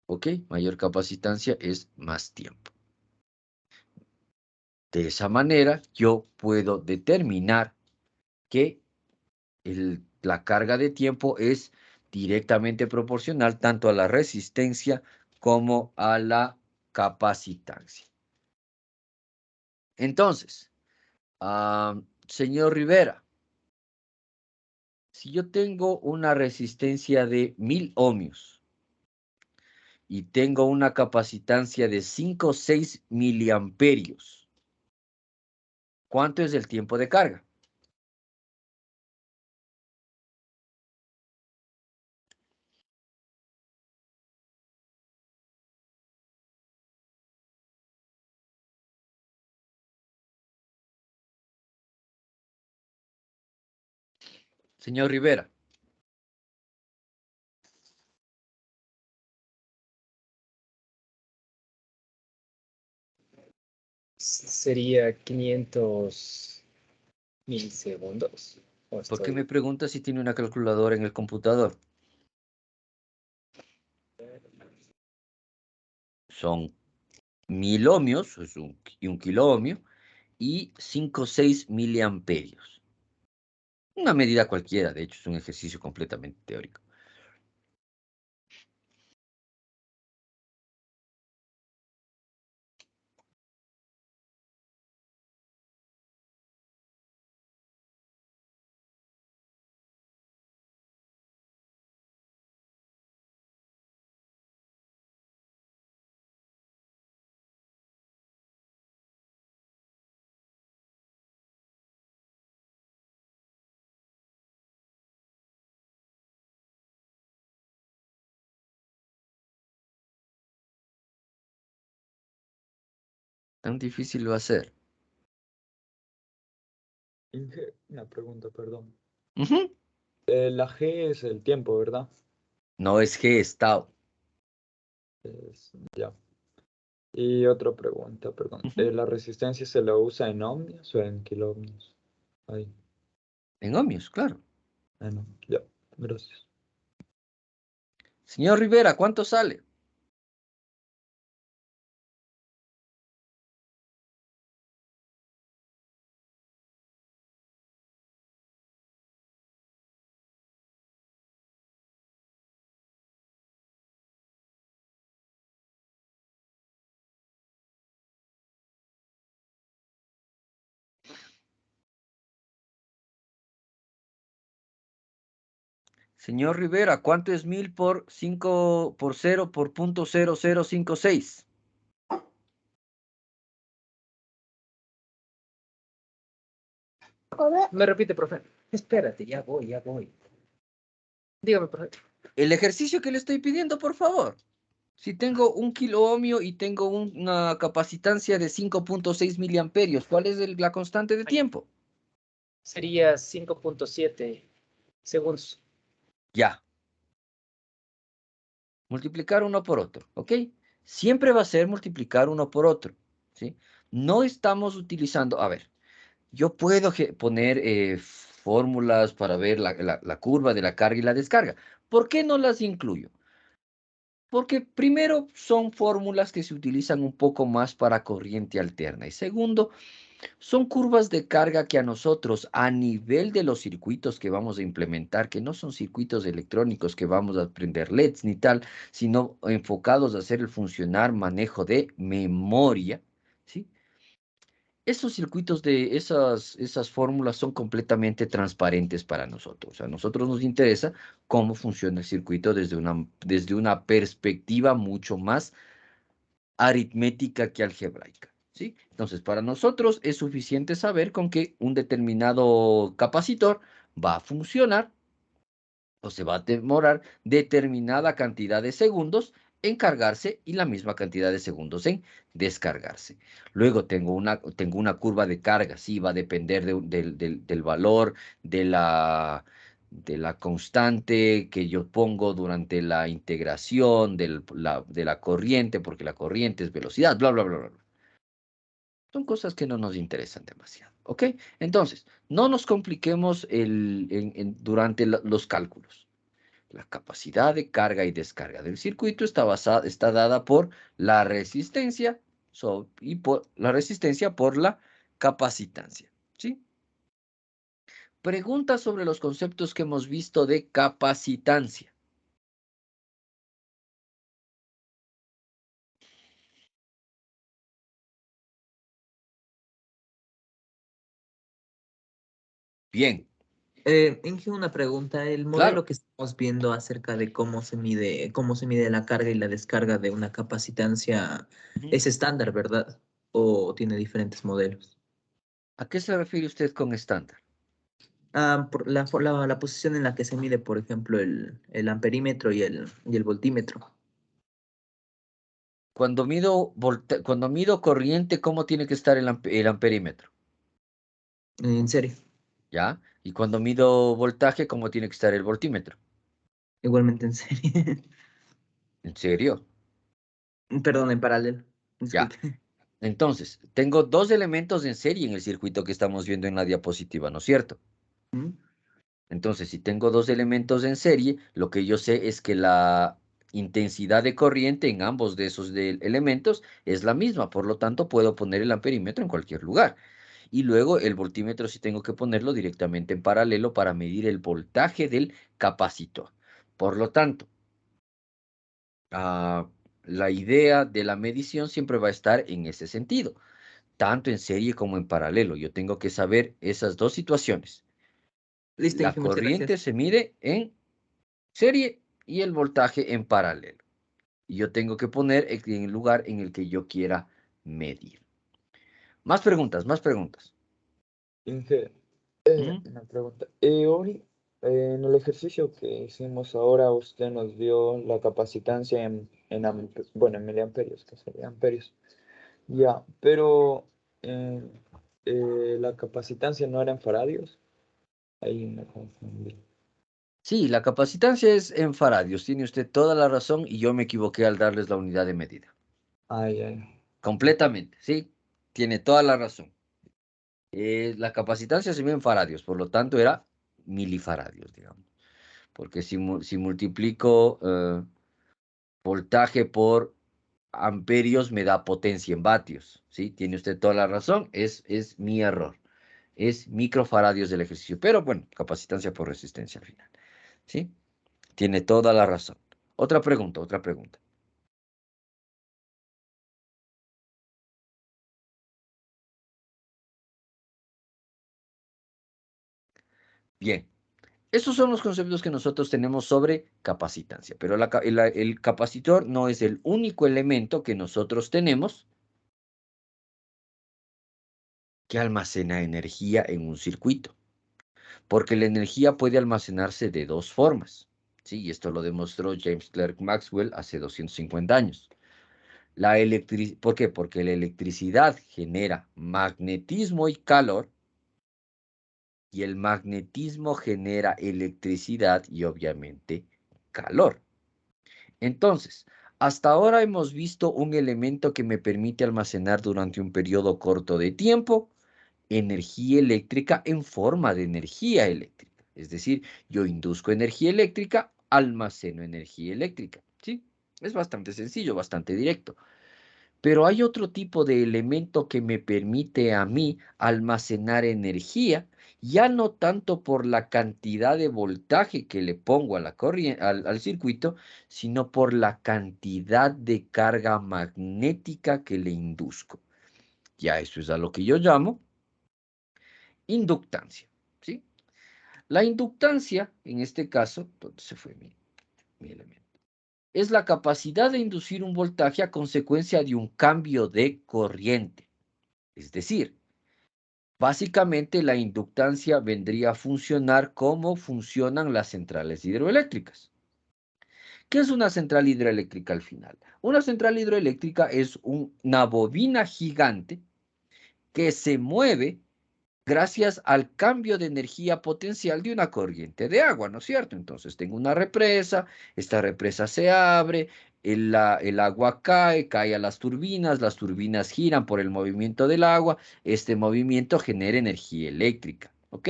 [SPEAKER 1] ¿Ok? Mayor capacitancia es más tiempo. De esa manera, yo puedo determinar que la carga de tiempo es directamente proporcional tanto a la resistencia como a la capacitancia. Entonces, señor Rivera, si yo tengo una resistencia de 1000 ohmios y tengo una capacitancia de 5 o 6 miliamperios, ¿cuánto es el tiempo de carga? Señor Rivera.
[SPEAKER 6] Sería 500 milisegundos.
[SPEAKER 1] ¿Por qué me pregunta si tiene una calculadora en el computador? Son 1000 ohmios, es un kilo ohmio, y 5 o 6 miliamperios. Una medida cualquiera, de hecho, es un ejercicio completamente teórico. Tan difícil va a ser.
[SPEAKER 4] Inge, una pregunta, perdón.
[SPEAKER 1] Ujú.
[SPEAKER 4] La G es el tiempo, ¿verdad?
[SPEAKER 1] No es G, es tau.
[SPEAKER 4] Ya. Y otra pregunta, perdón.
[SPEAKER 1] Ujú.
[SPEAKER 4] ¿La resistencia se la usa en ohmios o en kiloohmios? Ahí.
[SPEAKER 1] En ohmios, claro.
[SPEAKER 4] Ah, no. Ya. Gracias.
[SPEAKER 1] Señor Rivera, ¿cuánto sale? Señor Rivera, ¿cuánto es 1000 por 5 por 0 por .0056?
[SPEAKER 6] Me repite, profe. Espérate, ya voy. Dígame, profe.
[SPEAKER 1] El ejercicio que le estoy pidiendo, por favor. Si tengo un kilo ohmio y tengo una capacitancia de 5.6 miliamperios, ¿cuál es la constante de tiempo?
[SPEAKER 6] Sería 5.7 segundos.
[SPEAKER 1] Ya. Multiplicar uno por otro, ¿ok? Siempre va a ser multiplicar uno por otro, ¿sí? No estamos utilizando, a ver, yo puedo poner fórmulas para ver la curva de la carga y la descarga. ¿Por qué no las incluyo? Porque primero son fórmulas que se utilizan un poco más para corriente alterna y segundo, son curvas de carga que a nosotros, a nivel de los circuitos que vamos a implementar, que no son circuitos electrónicos que vamos a prender LEDs ni tal, sino enfocados a hacer el funcionar manejo de memoria, Esos circuitos de esas fórmulas son completamente transparentes para nosotros. A nosotros nos interesa cómo funciona el circuito desde una perspectiva mucho más aritmética que algebraica, ¿sí? Entonces, para nosotros es suficiente saber con que un determinado capacitor va a funcionar o se va a demorar determinada cantidad de segundos en cargarse y la misma cantidad de segundos en descargarse. Luego tengo una curva de carga, sí, va a depender del valor de la constante que yo pongo durante la integración de la corriente, porque la corriente es velocidad, bla, bla, bla, bla. Son cosas que no nos interesan demasiado, ¿ok? Entonces, no nos compliquemos durante los cálculos. La capacidad de carga y descarga del circuito está dada por la resistencia y por la resistencia por la capacitancia, ¿sí? Preguntas sobre los conceptos que hemos visto de capacitancia. Bien,
[SPEAKER 6] Inge, una pregunta. El
[SPEAKER 1] claro.
[SPEAKER 6] modelo que estamos viendo acerca de cómo se mide la carga y la descarga de una capacitancia
[SPEAKER 1] Ujú.
[SPEAKER 6] es estándar, ¿verdad? ¿O tiene diferentes modelos?
[SPEAKER 1] ¿A qué se refiere usted con estándar?
[SPEAKER 6] Por la posición en la que se mide, por ejemplo, el amperímetro y el voltímetro.
[SPEAKER 1] Cuando mido corriente, ¿cómo tiene que estar el amperímetro?
[SPEAKER 6] En serio,
[SPEAKER 1] ¿Ya? Y cuando mido voltaje, ¿cómo tiene que estar el voltímetro?
[SPEAKER 6] igualmente en serio.
[SPEAKER 1] ¿En serio?
[SPEAKER 6] Perdón, en paralelo.
[SPEAKER 1] Ya.
[SPEAKER 6] Disculpe.
[SPEAKER 1] Entonces, tengo dos elementos en serie en el circuito que estamos viendo en la diapositiva, ¿no es cierto?
[SPEAKER 6] ¿Mm?
[SPEAKER 1] Entonces, si tengo dos elementos en serie, lo que yo sé es que la intensidad de corriente en ambos de esos elementos es la misma, por lo tanto, puedo poner el amperímetro en cualquier lugar. Y luego el voltímetro sí tengo que ponerlo directamente en paralelo para medir el voltaje del capacitor. Por lo tanto, ah, la idea de la medición siempre va a estar en ese sentido, tanto en serie como en paralelo. Yo tengo que saber esas dos situaciones.
[SPEAKER 6] Listo,
[SPEAKER 1] La
[SPEAKER 6] Inge, muchas
[SPEAKER 1] corriente
[SPEAKER 6] gracias.
[SPEAKER 1] se mide en serie y el voltaje en paralelo. Y yo tengo que poner en el lugar en el que yo quiera medir. Más preguntas, más preguntas.
[SPEAKER 4] Inge,
[SPEAKER 1] Ujú.
[SPEAKER 4] una pregunta. Hoy, en el ejercicio que hicimos ahora, usted nos dio la capacitancia bueno, en miliamperios, que sería amperios. Ya, pero eh, la capacitancia no era en faradios. Ahí me confundí.
[SPEAKER 1] Sí, la capacitancia es en faradios. Tiene usted toda la razón y yo me equivoqué al darles la unidad de medida.
[SPEAKER 4] Ay, ay.
[SPEAKER 1] Completamente, sí. Tiene toda la razón. La capacitancia se mide en faradios, por lo tanto era milifaradios, digamos. Porque si multiplico voltaje por amperios me da potencia en vatios, ¿sí? Tiene usted toda la razón, es mi error. Es microfaradios del ejercicio, pero bueno, capacitancia por resistencia al final, ¿sí? Tiene toda la razón. Otra pregunta, otra pregunta. Bien, estos son los conceptos que nosotros tenemos sobre capacitancia, pero el capacitor no es el único elemento que nosotros tenemos que almacena energía en un circuito, porque la energía puede almacenarse de dos formas, ¿sí? Y esto lo demostró James Clerk Maxwell hace 250 años. ¿Por qué? Porque la electricidad genera magnetismo y calor, y el magnetismo genera electricidad y obviamente calor. Entonces, hasta ahora hemos visto un elemento que me permite almacenar durante un periodo corto de tiempo energía eléctrica en forma de energía eléctrica. Es decir, yo induzco energía eléctrica, almaceno energía eléctrica. ¿Sí? Es bastante sencillo, bastante directo. Pero hay otro tipo de elemento que me permite a mí almacenar energía, ya no tanto por la cantidad de voltaje que le pongo a la al circuito, sino por la cantidad de carga magnética que le induzco. Ya eso es a lo que yo llamo inductancia, ¿sí? La inductancia, en este caso, ¿dónde se fue mi elemento? Es la capacidad de inducir un voltaje a consecuencia de un cambio de corriente. Es decir, básicamente la inductancia vendría a funcionar como funcionan las centrales hidroeléctricas. ¿Qué es una central hidroeléctrica al final? Una central hidroeléctrica es una bobina gigante que se mueve gracias al cambio de energía potencial de una corriente de agua, ¿no es cierto? Entonces tengo una represa, esta represa se abre, el agua cae a las turbinas giran por el movimiento del agua, este movimiento genera energía eléctrica, ¿ok?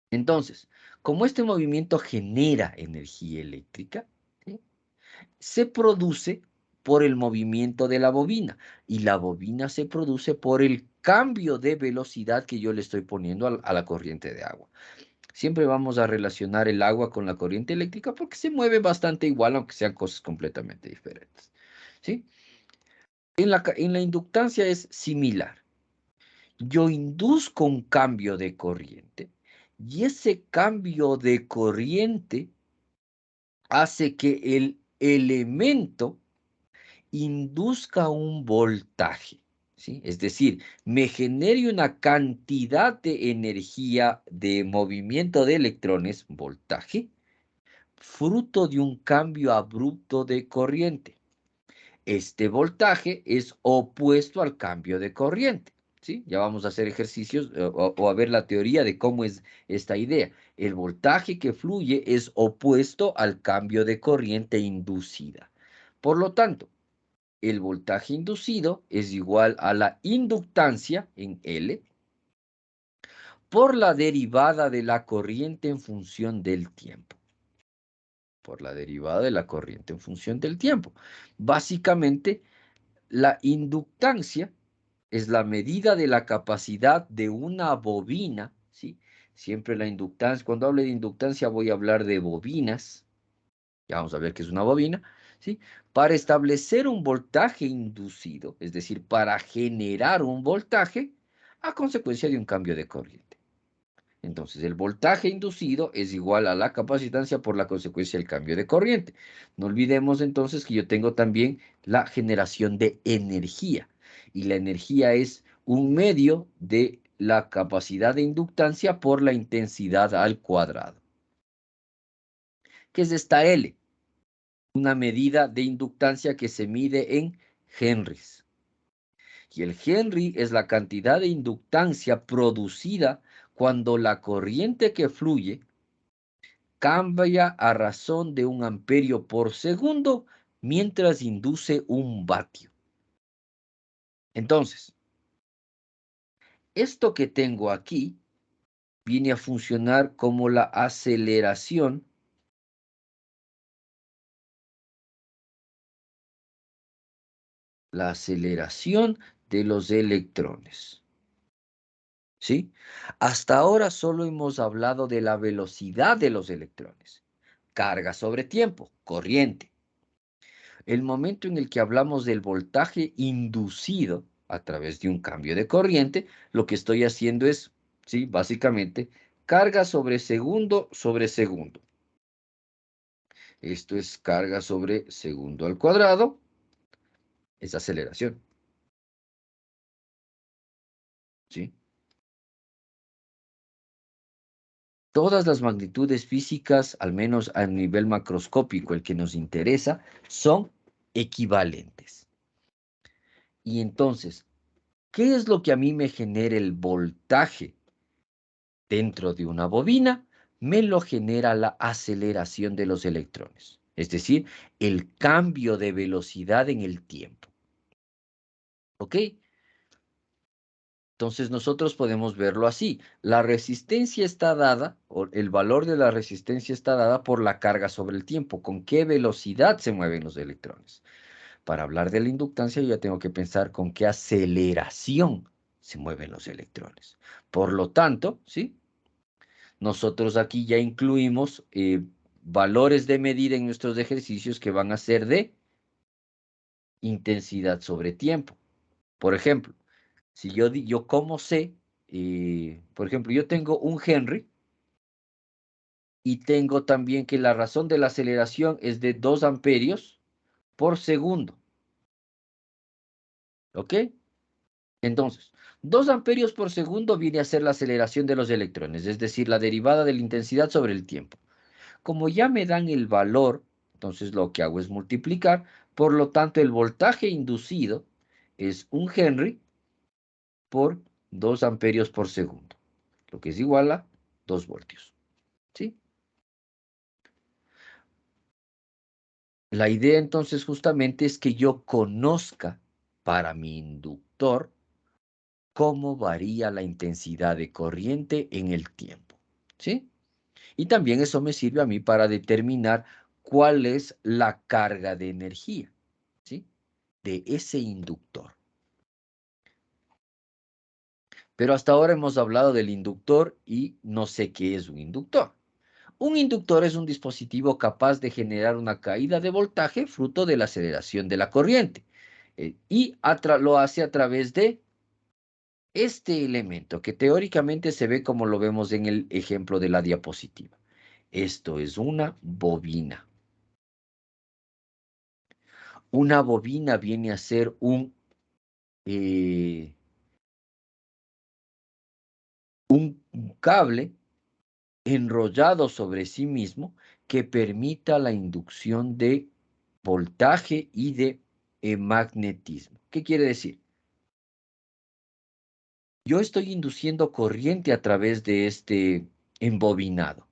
[SPEAKER 1] Entonces, como este movimiento genera energía eléctrica, ¿sí?, se produce por el movimiento de la bobina y la bobina se produce por el cambio de velocidad que yo le estoy poniendo a la corriente de agua. Siempre vamos a relacionar el agua con la corriente eléctrica porque se mueve bastante igual, aunque sean cosas completamente diferentes, ¿sí? En la inductancia es similar. Yo induzco un cambio de corriente y ese cambio de corriente hace que el elemento induzca un voltaje, ¿sí? Es decir, me genere una cantidad de energía de movimiento de electrones, voltaje, fruto de un cambio abrupto de corriente. Este voltaje es opuesto al cambio de corriente, ¿sí? Ya vamos a hacer ejercicios o a ver la teoría de cómo es esta idea. El voltaje que fluye es opuesto al cambio de corriente inducida. Por lo tanto, el voltaje inducido es igual a la inductancia en L por la derivada de la corriente en función del tiempo. Por la derivada de la corriente en función del tiempo. Básicamente, la inductancia es la medida de la capacidad de una bobina, ¿sí? Siempre la inductancia, cuando hable de inductancia voy a hablar de bobinas. Ya vamos a ver qué es una bobina, ¿sí? Para establecer un voltaje inducido, es decir, para generar un voltaje a consecuencia de un cambio de corriente. Entonces, el voltaje inducido es igual a la capacitancia por la consecuencia del cambio de corriente. No olvidemos entonces que yo tengo también la generación de energía. Y la energía es un medio de la capacidad de inductancia por la intensidad al cuadrado. ¿Qué es esta L? Una medida de inductancia que se mide en henrys. Y el henry es la cantidad de inductancia producida cuando la corriente que fluye cambia a razón de 1 amperio por segundo mientras induce 1 vatio. Entonces, esto que tengo aquí viene a funcionar como la aceleración de los electrones. ¿Sí? Hasta ahora solo hemos hablado de la velocidad de los electrones. Carga sobre tiempo, corriente. El momento en el que hablamos del voltaje inducido a través de un cambio de corriente, lo que estoy haciendo es, ¿sí?, básicamente, carga sobre segundo sobre segundo. Esto es carga sobre segundo al cuadrado. Es aceleración. ¿Sí? Todas las magnitudes físicas, al menos a nivel macroscópico, el que nos interesa, son equivalentes. Y entonces, ¿qué es lo que a mí me genera el voltaje dentro de una bobina? Me lo genera la aceleración de los electrones, es decir, el cambio de velocidad en el tiempo. ¿Ok? Entonces nosotros podemos verlo así. La resistencia está dada, o el valor de la resistencia está dada por la carga sobre el tiempo, con qué velocidad se mueven los electrones. Para hablar de la inductancia yo ya tengo que pensar con qué aceleración se mueven los electrones. Por lo tanto, ¿sí?, nosotros aquí ya incluimos valores de medida en nuestros ejercicios que van a ser de intensidad sobre tiempo. Por ejemplo, si yo como sé, por ejemplo, yo tengo un Henry y tengo también que la razón de la aceleración es de 2 amperios por segundo. ¿Ok? Entonces, 2 amperios por segundo viene a ser la aceleración de los electrones, es decir, la derivada de la intensidad sobre el tiempo. Como ya me dan el valor, entonces lo que hago es multiplicar, por lo tanto el voltaje inducido es 1 Henry por 2 amperios por segundo, lo que es igual a 2 voltios. ¿Sí? La idea entonces justamente es que yo conozca para mi inductor cómo varía la intensidad de corriente en el tiempo. ¿Sí? Y también eso me sirve a mí para determinar cuál es la carga de energía, ¿sí? De ese inductor. Pero hasta ahora hemos hablado del inductor y no sé qué es un inductor. Un inductor es un dispositivo capaz de generar una caída de voltaje fruto de la aceleración de la corriente. Y lo hace a través de este elemento que teóricamente se ve como lo vemos en el ejemplo de la diapositiva. Esto es una bobina. Una bobina viene a ser un cable enrollado sobre sí mismo que permita la inducción de voltaje y de magnetismo. ¿Qué quiere decir? Yo estoy induciendo corriente a través de este embobinado.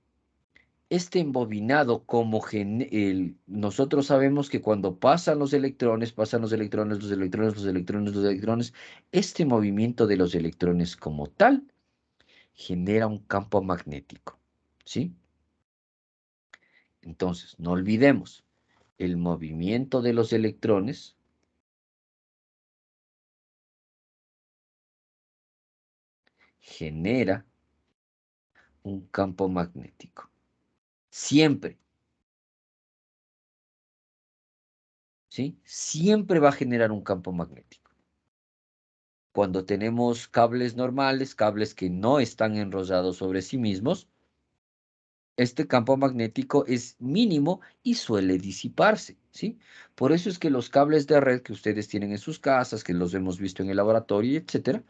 [SPEAKER 1] Este embobinado, nosotros sabemos que cuando pasan los electrones, este movimiento de los electrones como tal genera un campo magnético, ¿sí? Entonces, no olvidemos, el movimiento de los electrones genera un campo magnético. Siempre. ¿Sí? Siempre va a generar un campo magnético. Cuando tenemos cables normales, cables que no están enrollados sobre sí mismos, este campo magnético es mínimo y suele disiparse, ¿sí? Por eso es que los cables de red que ustedes tienen en sus casas, que los hemos visto en el laboratorio, etcétera,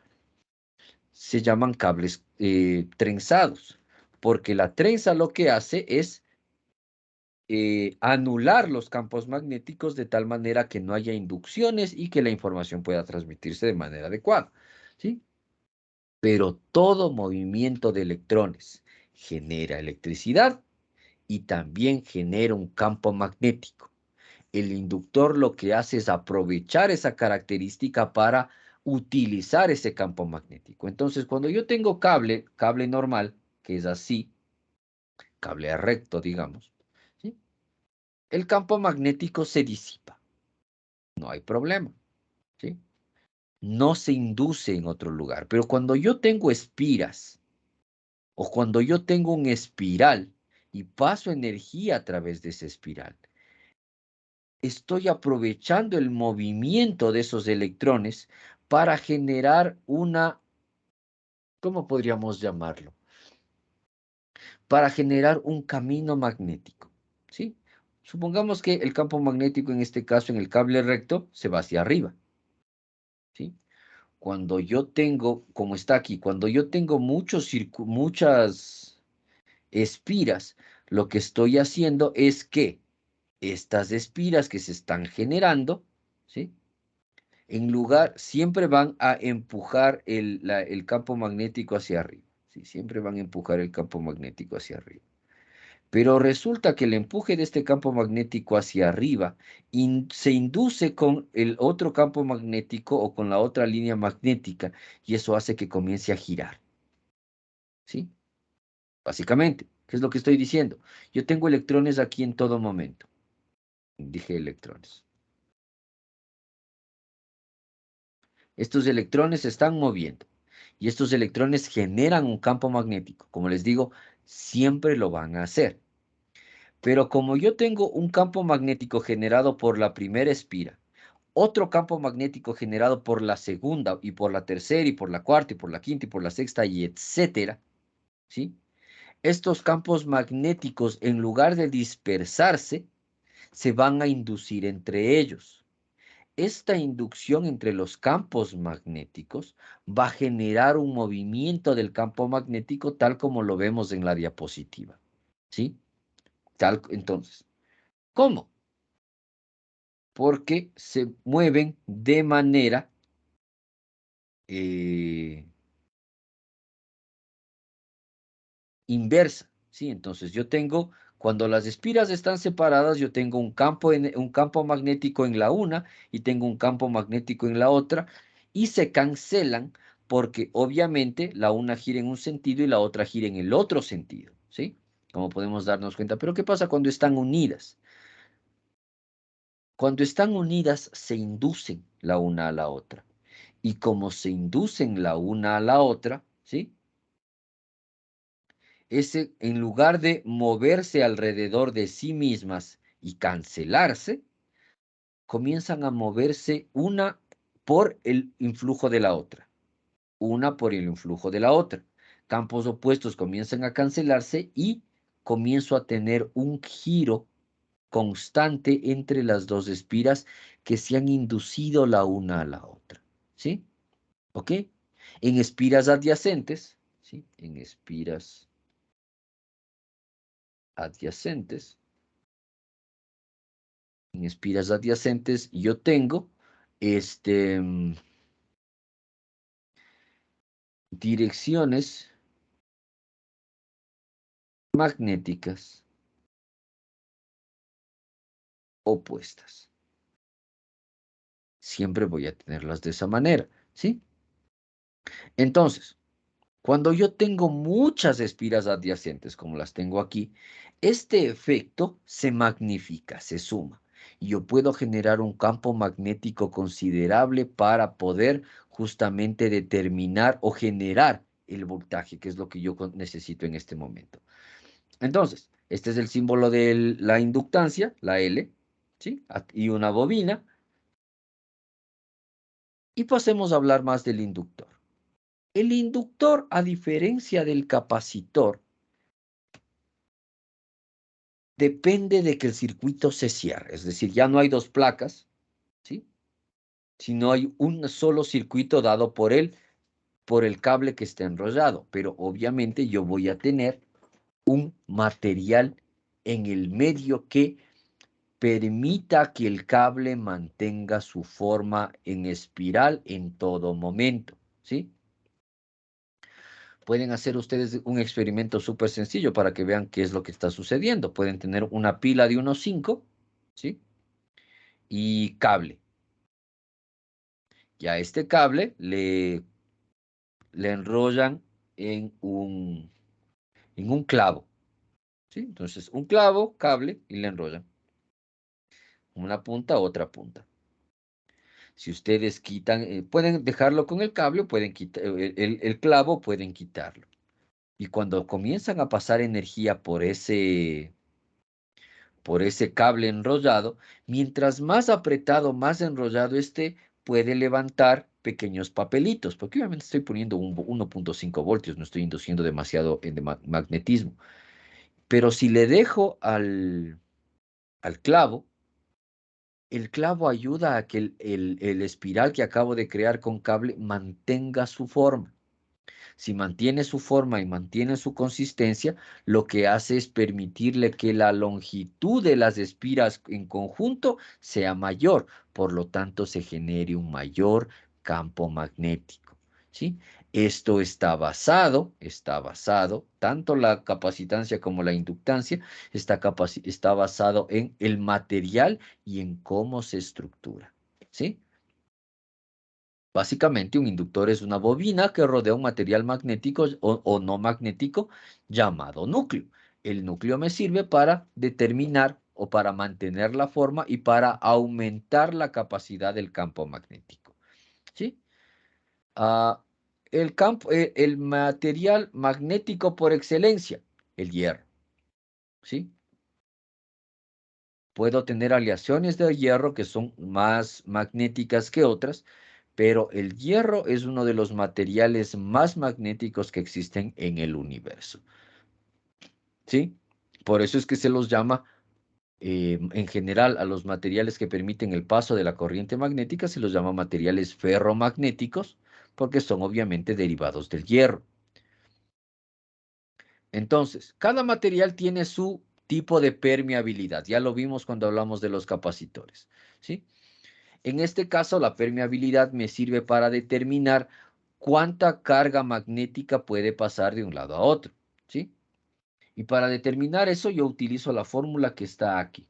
[SPEAKER 1] se llaman cables trenzados, porque la trenza lo que hace es anular los campos magnéticos de tal manera que no haya inducciones y que la información pueda transmitirse de manera adecuada, ¿sí? Pero todo movimiento de electrones genera electricidad y también genera un campo magnético. El inductor lo que hace es aprovechar esa característica para utilizar ese campo magnético. Entonces, cuando yo tengo cable normal, que es así, cable recto, digamos, ¿sí? El campo magnético se disipa. No hay problema, ¿sí? No se induce en otro lugar. Pero cuando yo tengo espiras o cuando yo tengo un espiral y paso energía a través de esa espiral, estoy aprovechando el movimiento de esos electrones para generar ¿cómo podríamos llamarlo? Para generar un camino magnético, ¿sí? Supongamos que el campo magnético, en este caso, en el cable recto, se va hacia arriba, ¿sí? Cuando yo tengo, como está aquí, cuando yo tengo muchas espiras, lo que estoy haciendo es que estas espiras que se están generando, ¿sí? Siempre van a empujar el campo magnético hacia arriba, ¿sí? Siempre van a empujar el campo magnético hacia arriba. Pero resulta que el empuje de este campo magnético hacia arriba se induce con el otro campo magnético o con la otra línea magnética y eso hace que comience a girar. ¿Sí? Básicamente, ¿qué es lo que estoy diciendo? Yo tengo electrones aquí en todo momento. Dije electrones. Estos electrones se están moviendo y estos electrones generan un campo magnético. Como les digo, siempre lo van a hacer. Pero como yo tengo un campo magnético generado por la primera espira, otro campo magnético generado por la segunda y por la tercera y por la cuarta y por la quinta y por la sexta y etcétera, ¿sí? Estos campos magnéticos, en lugar de dispersarse, se van a inducir entre ellos. Esta inducción entre los campos magnéticos va a generar un movimiento del campo magnético tal como lo vemos en la diapositiva, ¿sí? Entonces, ¿cómo? Porque se mueven de manera inversa, ¿sí? Entonces yo tengo, cuando las espiras están separadas, yo tengo un campo magnético en la una y tengo un campo magnético en la otra y se cancelan porque obviamente la una gira en un sentido y la otra gira en el otro sentido, ¿sí? Como podemos darnos cuenta. Pero ¿qué pasa cuando están unidas? Cuando están unidas se inducen la una a la otra. Y como se inducen la una a la otra, ¿sí? En lugar de moverse alrededor de sí mismas y cancelarse, comienzan a moverse una por el influjo de la otra, una por el influjo de la otra. Campos opuestos comienzan a cancelarse y comienzo a tener un giro constante entre las dos espiras que se han inducido la una a la otra. ¿Sí? ¿Ok? En espiras adyacentes, ¿sí? En espiras adyacentes, yo tengo direcciones magnéticas opuestas. Siempre voy a tenerlas de esa manera, ¿sí? Entonces, cuando yo tengo muchas espiras adyacentes, como las tengo aquí, este efecto se magnifica, se suma. Y yo puedo generar un campo magnético considerable para poder justamente determinar o generar el voltaje, que es lo que yo necesito en este momento. Entonces, este es el símbolo de la inductancia, la L, ¿sí? Y una bobina. Y pasemos a hablar más del inductor. El inductor, a diferencia del capacitor, depende de que el circuito se cierre. Es decir, ya no hay dos placas, ¿sí? Sino hay un solo circuito dado por el cable que está enrollado. Pero obviamente yo voy a tener un material en el medio que permita que el cable mantenga su forma en espiral en todo momento, ¿sí? Pueden hacer ustedes un experimento súper sencillo para que vean qué es lo que está sucediendo. Pueden tener una pila de unos 5, ¿sí? Y cable. Y a este cable le enrollan en un clavo, ¿sí? Entonces, un clavo, cable, y le enrollan. Una punta, otra punta. Si ustedes quitan, pueden dejarlo con el cable o pueden quitar el clavo, pueden quitarlo. Y cuando comienzan a pasar energía por ese cable enrollado, mientras más apretado, más enrollado esté, puede levantar pequeños papelitos, porque obviamente estoy poniendo 1.5 voltios, no estoy induciendo demasiado en magnetismo. Pero si le dejo al clavo, el clavo ayuda a que el espiral que acabo de crear con cable mantenga su forma. Si mantiene su forma y mantiene su consistencia, lo que hace es permitirle que la longitud de las espiras en conjunto sea mayor, por lo tanto se genere un mayor campo magnético, ¿sí? Esto está basado, tanto la capacitancia como la inductancia, está basado en el material y en cómo se estructura, ¿sí? Básicamente, un inductor es una bobina que rodea un material magnético o no magnético llamado núcleo. El núcleo me sirve para determinar o para mantener la forma y para aumentar la capacidad del campo magnético. ¿Sí? El material magnético por excelencia, el hierro. ¿Sí? Puedo tener aleaciones de hierro que son más magnéticas que otras, pero el hierro es uno de los materiales más magnéticos que existen en el universo. ¿Sí? Por eso es que se los llama, en general, a los materiales que permiten el paso de la corriente magnética, se los llama materiales ferromagnéticos, porque son obviamente derivados del hierro. Entonces, cada material tiene su tipo de permeabilidad. Ya lo vimos cuando hablamos de los capacitores, ¿sí? En este caso, la permeabilidad me sirve para determinar cuánta carga magnética puede pasar de un lado a otro, ¿sí? Y para determinar eso, yo utilizo la fórmula que está aquí.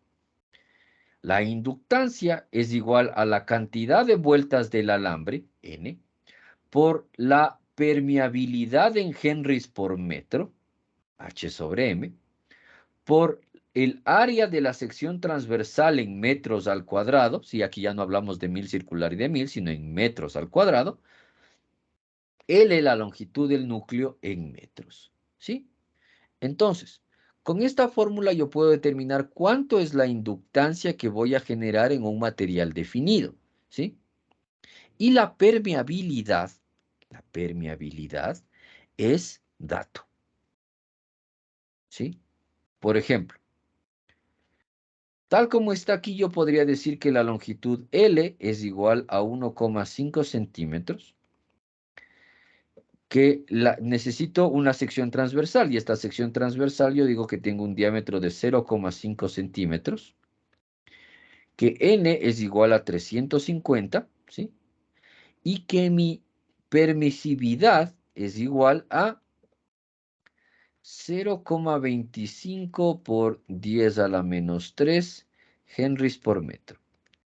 [SPEAKER 1] La inductancia es igual a la cantidad de vueltas del alambre, N, por la permeabilidad en henries por metro, H sobre M, por el área de la sección transversal en metros al cuadrado, si aquí ya no hablamos de mil circular y de mil, sino en metros al cuadrado, L la longitud del núcleo en metros, ¿sí? Entonces, con esta fórmula yo puedo determinar cuánto es la inductancia que voy a generar en un material definido, ¿sí? Y la permeabilidad es dato, ¿sí? Por ejemplo, tal como está aquí, yo podría decir que la longitud L es igual a 1,5 centímetros, que necesito una sección transversal, y esta sección transversal yo digo que tengo un diámetro de 0,5 centímetros, que N es igual a 350, ¿sí? Y que mi permisividad es igual a 0,25 por 10 a la menos 3 henries por metro,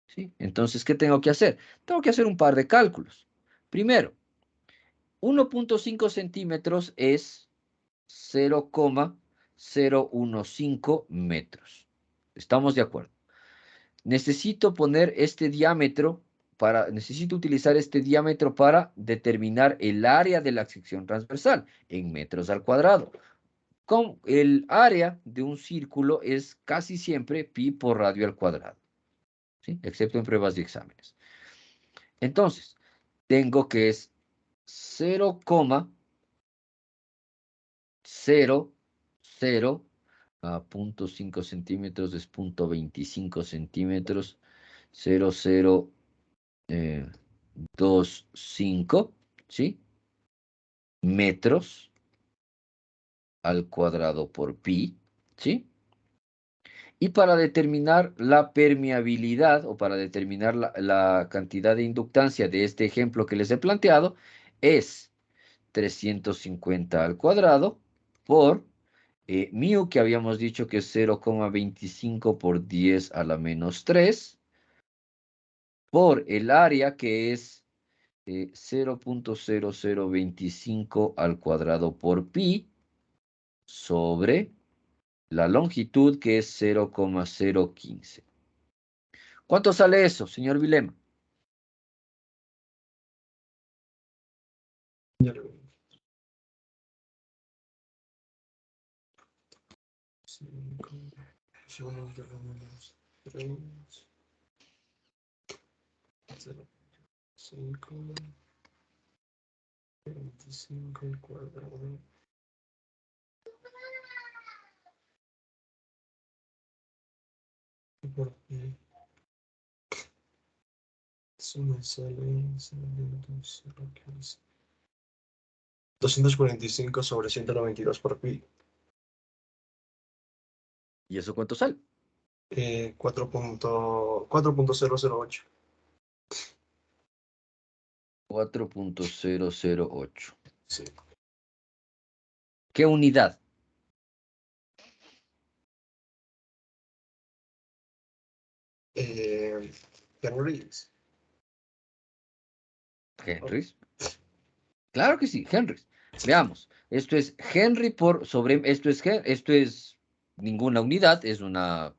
[SPEAKER 1] ¿sí? Entonces, ¿qué tengo que hacer? Tengo que hacer un par de cálculos. Primero, 1,5 centímetros es 0,015 metros. ¿Estamos de acuerdo? Necesito poner este diámetro necesito utilizar este diámetro para determinar el área de la sección transversal en metros al cuadrado. El área de un círculo es casi siempre pi por radio al cuadrado, ¿sí? Excepto en pruebas y exámenes. Entonces, tengo que es 0,00 centímetros es 0,25 centímetros, 0,025, ¿sí? Metros al cuadrado por pi, ¿sí? Y para determinar la permeabilidad o para determinar la cantidad de inductancia de este ejemplo que les he planteado, es 350 al cuadrado por mu, que habíamos dicho que es 0,25 por 10 a la menos 3, por el área que es 0,0025 al cuadrado por pi, sobre la longitud que es 0,015. ¿Cuánto sale eso, señor Vilema?
[SPEAKER 2] Ya lo veo. 5, 3, 0, 5, 25 al cuadrado. Por pi. Eso me sale 245 sobre 192 por pi.
[SPEAKER 1] ¿Y eso cuánto sale?
[SPEAKER 2] 4.008.
[SPEAKER 1] 4,008.
[SPEAKER 2] Sí.
[SPEAKER 1] ¿Qué unidad?
[SPEAKER 2] Henrys.
[SPEAKER 1] ¿Henrys? Claro que sí, Henrys. Veamos. Esto es Henry por sobre... Esto es ninguna unidad, es la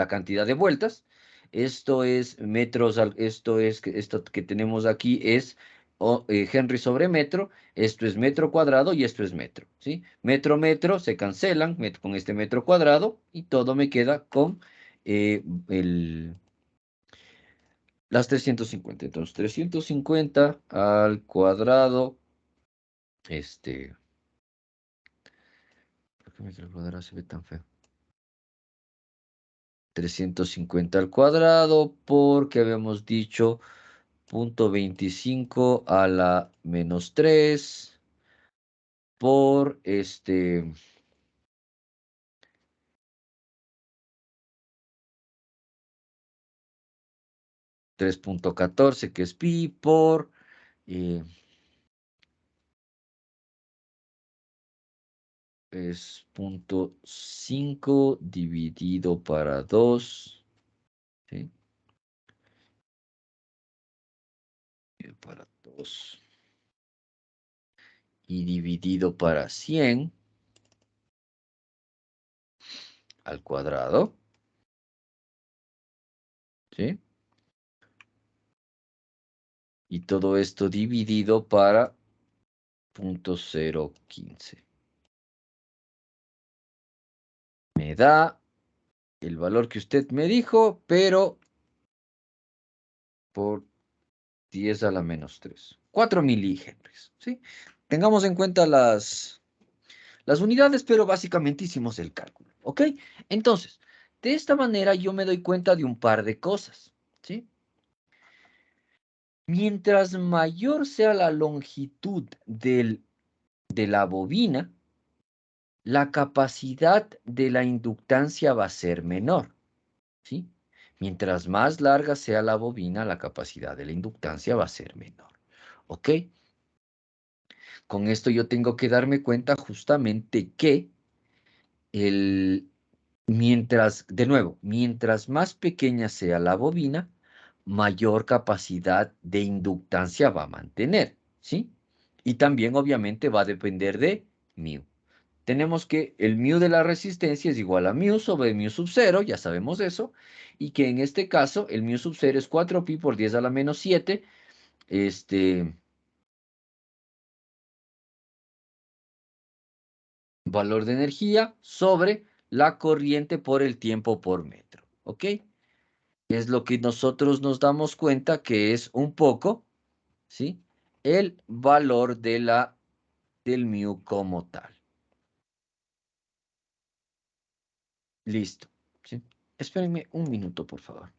[SPEAKER 1] cantidad de vueltas. Esto es metros, esto que tenemos aquí es Henry sobre metro. Esto es metro cuadrado y esto es metro, ¿sí? Metro, metro, se cancelan con este metro cuadrado y todo me queda con las 350. Entonces, 350 al cuadrado, ¿por qué mi calculadora se ve tan feo? 350 al cuadrado, porque habíamos dicho 0.25 a la menos 3 por 3.14, que es pi, por eh, es 0.5 dividido para 2, ¿sí? Para 2 y dividido para 100 al cuadrado, ¿sí? Y todo esto dividido para 0.015. Me da el valor que usted me dijo, pero por 10 a la menos 3. 4 milihenries, ¿sí? Tengamos en cuenta las unidades, pero básicamente hicimos el cálculo, ¿ok? Entonces, de esta manera yo me doy cuenta de un par de cosas, ¿sí? Mientras mayor sea la longitud de la bobina, la capacidad de la inductancia va a ser menor, ¿sí? Mientras más larga sea la bobina, la capacidad de la inductancia va a ser menor, ¿ok? Con esto yo tengo que darme cuenta justamente que de nuevo, mientras más pequeña sea la bobina, mayor capacidad de inductancia va a mantener, ¿sí? Y también obviamente va a depender de mu. Tenemos que el mu de la resistencia es igual a mu sobre mu sub 0, ya sabemos eso, y que en este caso el mu sub 0 es 4pi por 10 a la menos 7, valor de energía sobre la corriente por el tiempo por metro, ¿ok? Es lo que nosotros nos damos cuenta que es un poco, ¿sí? El valor del mu como tal. Listo, ¿sí? Espérenme un minuto, por favor.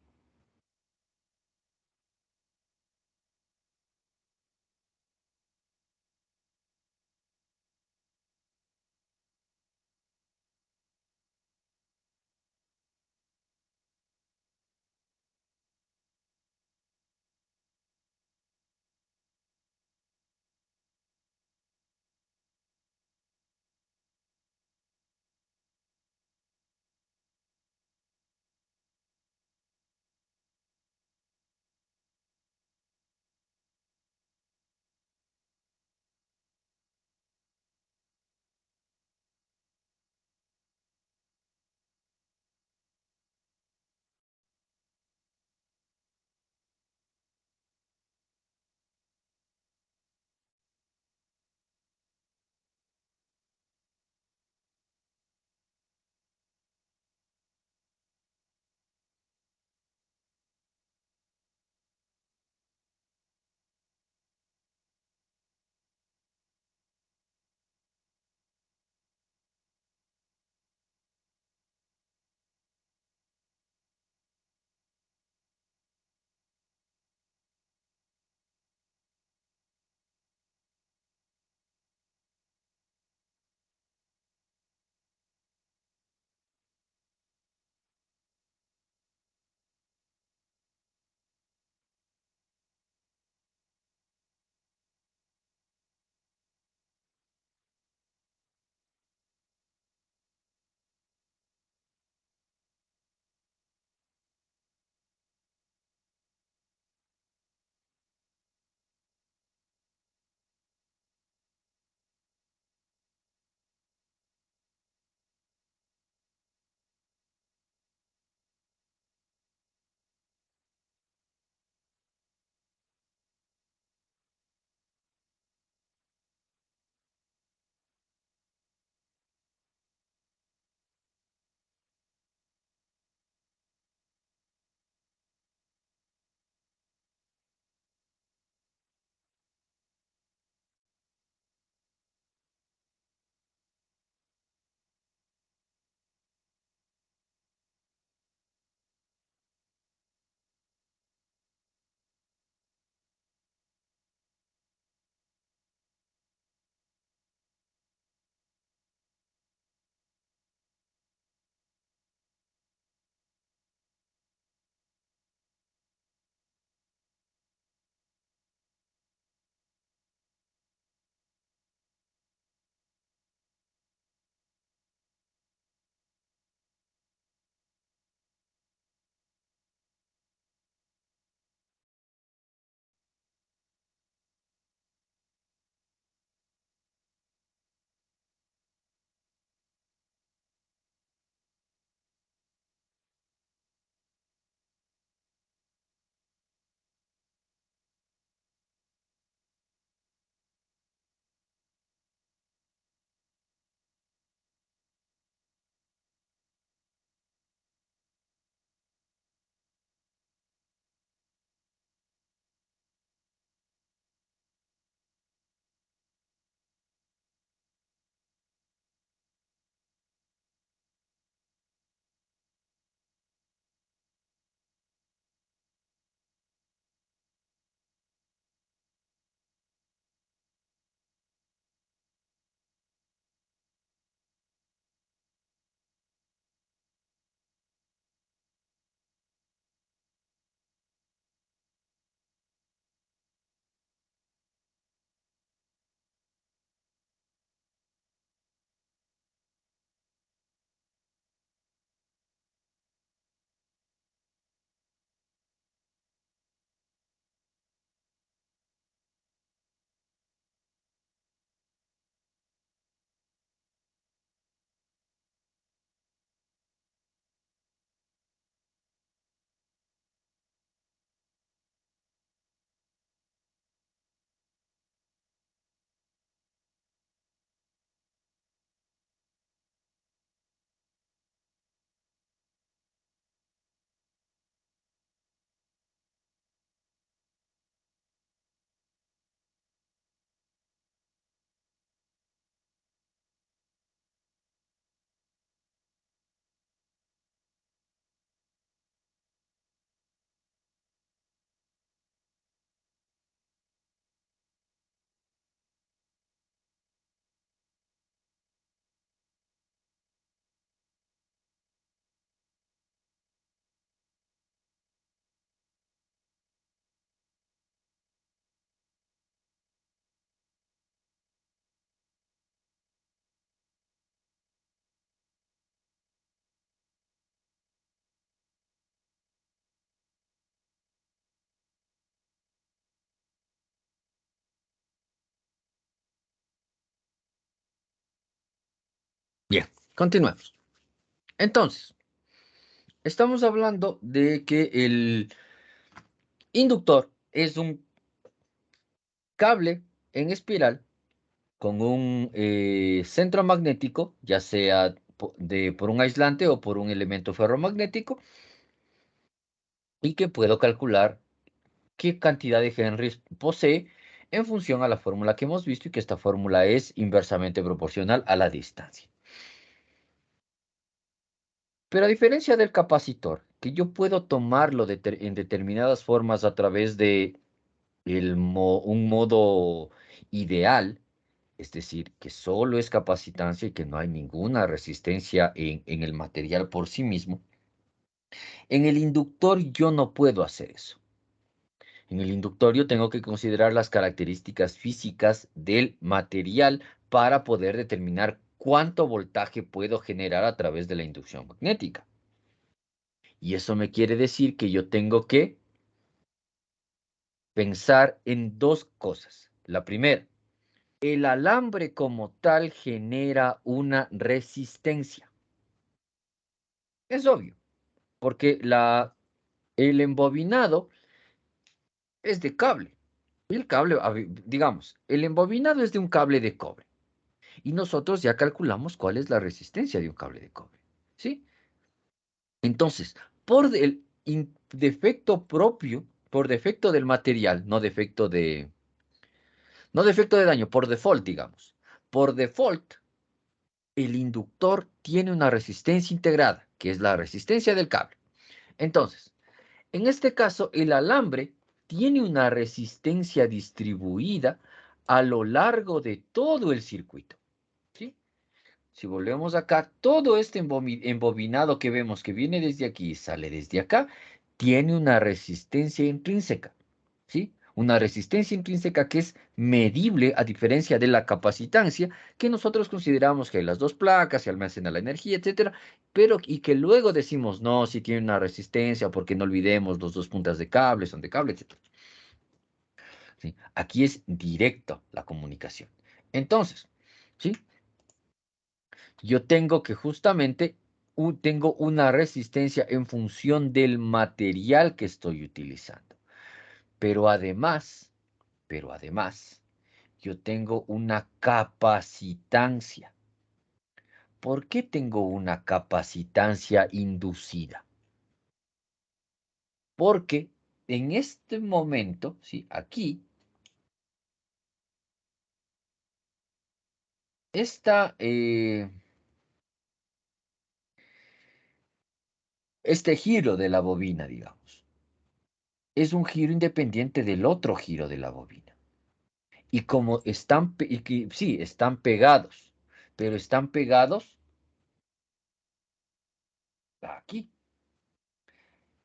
[SPEAKER 1] Continuemos. Entonces, estamos hablando de que el inductor es un cable en espiral con un centro magnético, ya sea por un aislante o por un elemento ferromagnético, y que puedo calcular qué cantidad de Henrys posee en función a la fórmula que hemos visto y que esta fórmula es inversamente proporcional a la distancia. Pero a diferencia del capacitor, que yo puedo tomarlo en determinadas formas a través de un modo ideal, es decir, que solo es capacitancia y que no hay ninguna resistencia en el material por sí mismo, en el inductor yo no puedo hacer eso. En el inductor yo tengo que considerar las características físicas del material para poder determinar cuánto voltaje puedo generar a través de la inducción magnética. Y eso me quiere decir que yo tengo que pensar en dos cosas. La primera, el alambre como tal genera una resistencia. Es obvio, porque el embobinado es de cable. Y el cable, digamos, el embobinado es de un cable de cobre. Y nosotros ya calculamos cuál es la resistencia de un cable de cobre. ¿Sí? Entonces, por el defecto propio, por defecto del material, no defecto de daño, por default, digamos. Por default, el inductor tiene una resistencia integrada, que es la resistencia del cable. Entonces, en este caso, el alambre tiene una resistencia distribuida a lo largo de todo el circuito. ¿Sí? Si volvemos acá, todo este embobinado que vemos que viene desde aquí y sale desde acá, tiene una resistencia intrínseca. ¿Sí? Una resistencia intrínseca que es medible a diferencia de la capacitancia que nosotros consideramos que las dos placas se almacena la energía, etcétera, pero y que luego decimos no, si tiene una resistencia porque no olvidemos los dos puntas de cable, son de cable, etcétera. ¿Sí? Aquí es directo la comunicación. Entonces, ¿sí? Yo tengo que justamente tengo una resistencia en función del material que estoy utilizando. Pero además, yo tengo una capacitancia. ¿Por qué tengo una capacitancia inducida? Porque en este momento, ¿sí? Aquí, este giro de la bobina, digamos, es un giro independiente del otro giro de la bobina. Y como sí, están pegados, pero están pegados aquí.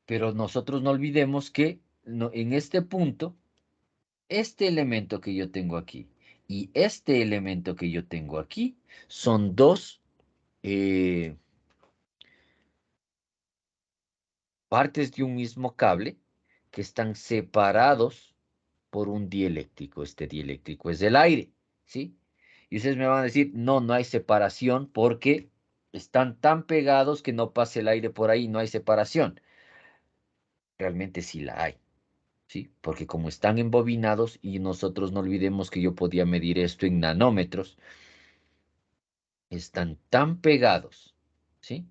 [SPEAKER 1] Pero nosotros no olvidemos que en este punto, este elemento que yo tengo aquí y este elemento que yo tengo aquí son dos partes de un mismo cable que están separados por un dieléctrico. Este dieléctrico es el aire, ¿sí? Y ustedes me van a decir, no, no hay separación porque están tan pegados que no pase el aire por ahí, no hay separación. Realmente sí la hay, ¿sí? Porque como están embobinados y nosotros no olvidemos que yo podía medir esto en nanómetros, están tan pegados, ¿sí?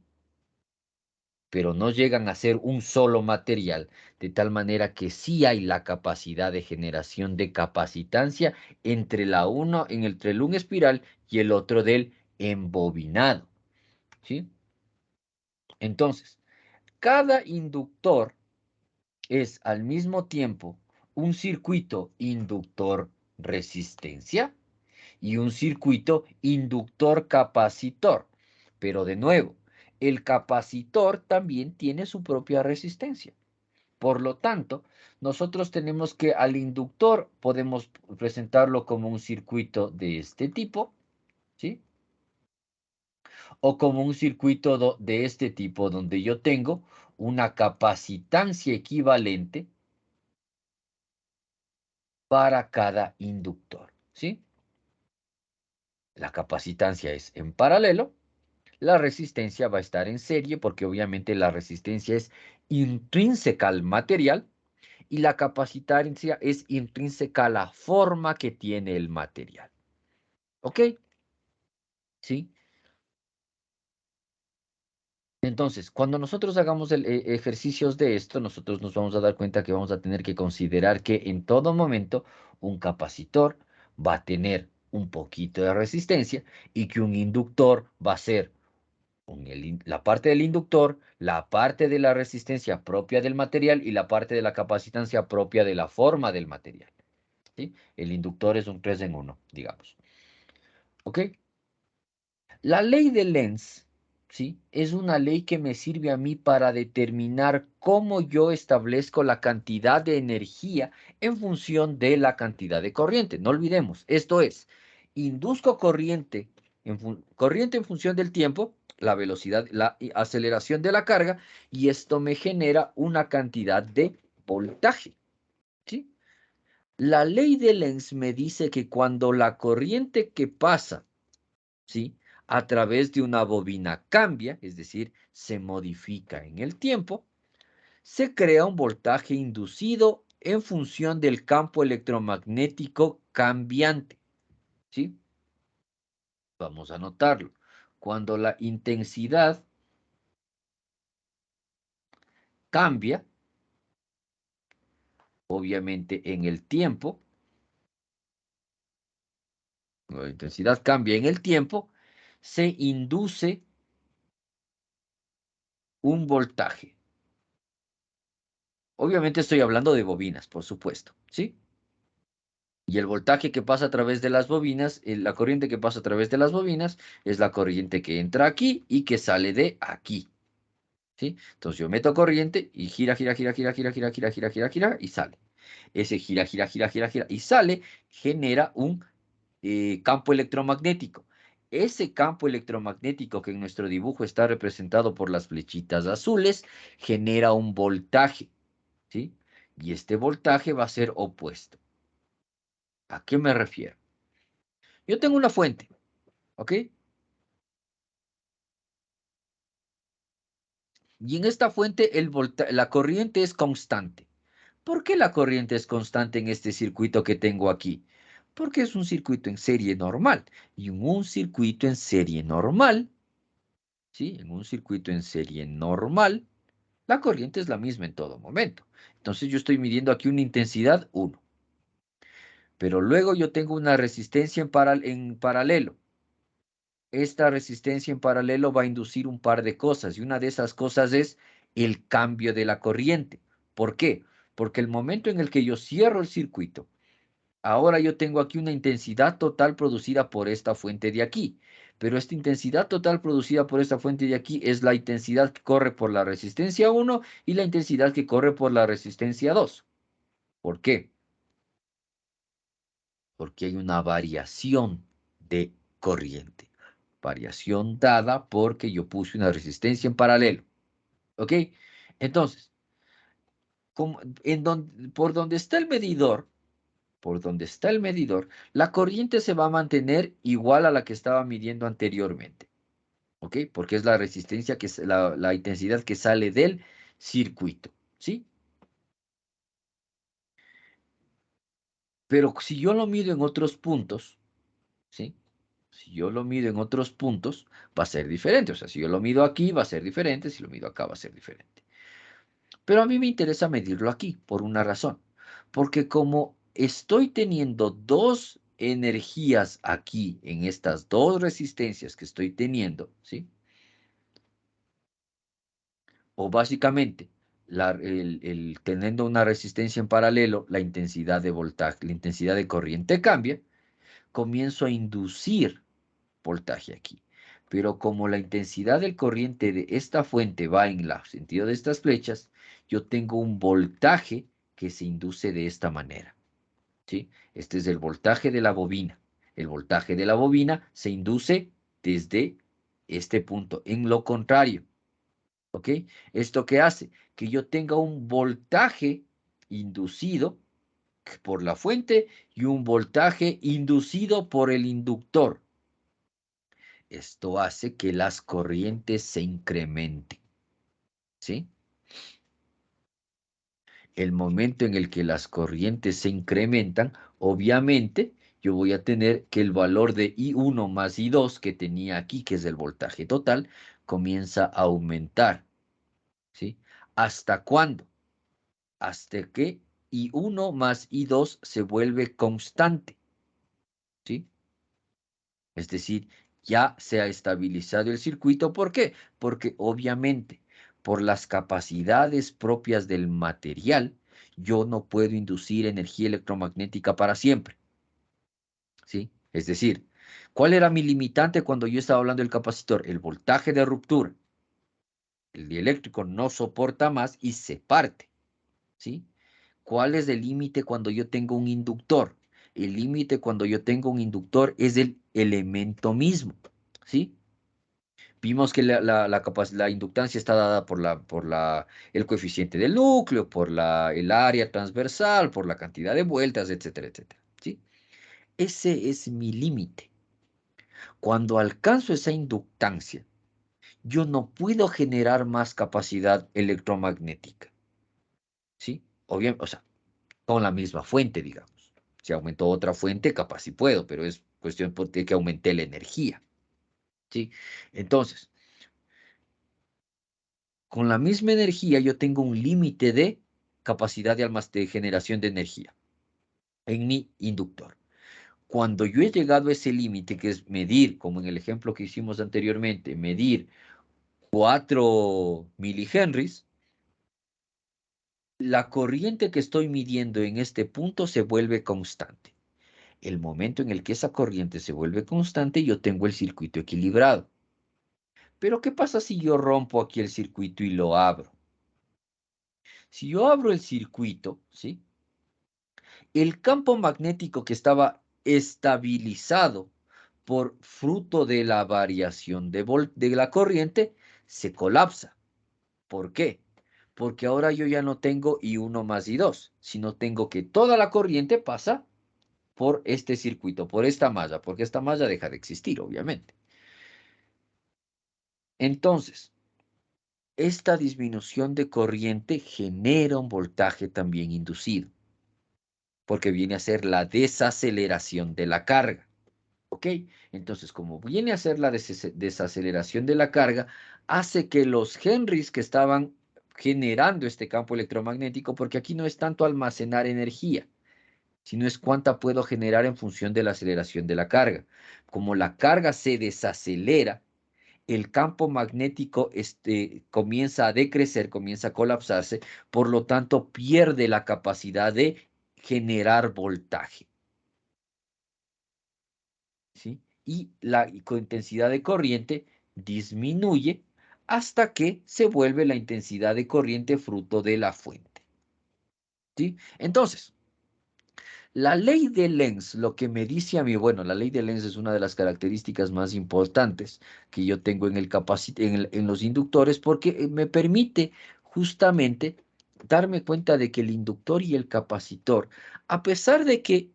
[SPEAKER 1] Pero no llegan a ser un solo material, de tal manera que sí hay la capacidad de generación de capacitancia entre entre el un espiral y el otro del embobinado, ¿sí? Entonces, cada inductor es al mismo tiempo un circuito inductor resistencia y un circuito inductor capacitor. Pero de nuevo, el capacitor también tiene su propia resistencia. Por lo tanto, nosotros tenemos que al inductor podemos presentarlo como un circuito de este tipo, ¿sí? O como un circuito de este tipo donde yo tengo una capacitancia equivalente para cada inductor, ¿sí? La capacitancia es en paralelo, la resistencia va a estar en serie porque obviamente la resistencia es intrínseca al material y la capacitancia es intrínseca a la forma que tiene el material. ¿Ok? ¿Sí? Entonces, cuando nosotros hagamos ejercicios de esto, nosotros nos vamos a dar cuenta que vamos a tener que considerar que en todo momento un capacitor va a tener un poquito de resistencia y que un inductor va a ser la parte del inductor, la parte de la resistencia propia del material y la parte de la capacitancia propia de la forma del material. ¿Sí? El inductor es un 3 en 1, digamos. ¿Ok? La ley de Lenz, ¿sí? Es una ley que me sirve a mí para determinar cómo yo establezco la cantidad de energía en función de la cantidad de corriente. No olvidemos, esto es, induzco corriente en función del tiempo, la velocidad, la aceleración de la carga, y esto me genera una cantidad de voltaje, ¿sí? La ley de Lenz me dice que cuando la corriente que pasa, ¿sí?, a través de una bobina cambia, es decir, se modifica en el tiempo, se crea un voltaje inducido en función del campo electromagnético cambiante, ¿sí? Vamos a anotarlo. Cuando la intensidad cambia, obviamente en el tiempo, la intensidad cambia en el tiempo, se induce un voltaje. Obviamente estoy hablando de bobinas, por supuesto, ¿sí? Y el voltaje que pasa a través de las bobinas, la corriente que pasa a través de las bobinas, es la corriente que entra aquí y que sale de aquí, ¿sí? Entonces yo meto corriente y gira, gira, gira, gira, gira, gira, gira, gira, gira, gira, y sale. Ese gira, gira, gira, gira, gira, y sale, genera un campo electromagnético. Ese campo electromagnético que en nuestro dibujo está representado por las flechitas azules, genera un voltaje, ¿sí? Y este voltaje va a ser opuesto. ¿A qué me refiero? Yo tengo una fuente, ¿ok? Y en esta fuente la corriente es constante. ¿Por qué la corriente es constante en este circuito que tengo aquí? Porque es un circuito en serie normal. Y en un circuito en serie normal, ¿sí? En un circuito en serie normal, la corriente es la misma en todo momento. Entonces yo estoy midiendo aquí una intensidad 1. Pero luego yo tengo una resistencia en paralelo. Esta resistencia en paralelo va a inducir un par de cosas y una de esas cosas es el cambio de la corriente. ¿Por qué? Porque el momento en el que yo cierro el circuito, ahora yo tengo aquí una intensidad total producida por esta fuente de aquí. Pero esta intensidad total producida por esta fuente de aquí es la intensidad que corre por la resistencia 1 y la intensidad que corre por la resistencia 2. ¿Por qué? Porque hay una variación de corriente. Variación dada porque yo puse una resistencia en paralelo. ¿Ok? Entonces, por donde está el medidor, la corriente se va a mantener igual a la que estaba midiendo anteriormente. ¿Ok? Porque es la resistencia, que es la intensidad que sale del circuito. ¿Sí? Pero si yo lo mido en otros puntos, ¿sí? Si yo lo mido en otros puntos, va a ser diferente. O sea, si yo lo mido aquí, va a ser diferente. Si lo mido acá, va a ser diferente. Pero a mí me interesa medirlo aquí, por una razón. Porque como estoy teniendo dos energías aquí, en estas dos resistencias que estoy teniendo, ¿sí? O básicamente, teniendo una resistencia en paralelo, la intensidad de voltaje, la intensidad de corriente cambia, comienzo a inducir voltaje aquí. Pero como la intensidad del corriente de esta fuente va en el sentido de estas flechas, yo tengo un voltaje que se induce de esta manera, ¿sí? Este es el voltaje de la bobina. El voltaje de la bobina se induce desde este punto. En lo contrario, ¿ok? ¿Esto qué hace? Que yo tenga un voltaje inducido por la fuente y un voltaje inducido por el inductor. Esto hace que las corrientes se incrementen, ¿sí? El momento en el que las corrientes se incrementan, obviamente, yo voy a tener que el valor de I1 más I2 que tenía aquí, que es el voltaje total, comienza a aumentar, ¿sí? ¿Hasta cuándo? Hasta que I1 más I2 se vuelve constante, ¿sí? Es decir, ya se ha estabilizado el circuito. ¿Por qué? Porque obviamente, por las capacidades propias del material, yo no puedo inducir energía electromagnética para siempre, ¿sí? Es decir, ¿cuál era mi limitante cuando yo estaba hablando del capacitor? El voltaje de ruptura. El dieléctrico no soporta más y se parte, ¿sí? ¿Cuál es el límite cuando yo tengo un inductor? El límite cuando yo tengo un inductor es el elemento mismo, ¿sí? Vimos que la inductancia está dada el coeficiente del núcleo, por el área transversal, por la cantidad de vueltas, etcétera, etcétera, ¿sí? Ese es mi límite. Cuando alcanzo esa inductancia, yo no puedo generar más capacidad electromagnética, ¿sí? Obviamente, o sea, con la misma fuente, digamos. Si aumentó otra fuente, capaz sí puedo, pero es cuestión de que aumente la energía, ¿sí? Entonces, con la misma energía yo tengo un límite de capacidad de generación de energía en mi inductor. Cuando yo he llegado a ese límite, que es medir, como en el ejemplo que hicimos anteriormente, medir 4 milihenries, la corriente que estoy midiendo en este punto se vuelve constante. El momento en el que esa corriente se vuelve constante, yo tengo el circuito equilibrado. Pero ¿qué pasa si yo rompo aquí el circuito y lo abro? Si yo abro el circuito, ¿sí? El campo magnético que estaba estabilizado por fruto de la variación de la corriente se colapsa. ¿Por qué? Porque ahora yo ya no tengo I1 más I2, sino tengo que toda la corriente pasa por este circuito, por esta malla, porque esta malla deja de existir, obviamente. Entonces, esta disminución de corriente genera un voltaje también inducido, porque viene a ser la desaceleración de la carga. ¿Ok? Entonces, como viene a ser la desaceleración de la carga, hace que los henrys que estaban generando este campo electromagnético, porque aquí no es tanto almacenar energía, sino es cuánta puedo generar en función de la aceleración de la carga. Como la carga se desacelera, el campo magnético comienza a decrecer, comienza a colapsarse, por lo tanto pierde la capacidad de generar voltaje, ¿sí? Y la intensidad de corriente disminuye hasta que se vuelve la intensidad de corriente fruto de la fuente, ¿sí? Entonces, la ley de Lenz, lo que me dice a mí, bueno, la ley de Lenz es una de las características más importantes que yo tengo en los inductores, porque me permite justamente darme cuenta de que el inductor y el capacitor, a pesar de que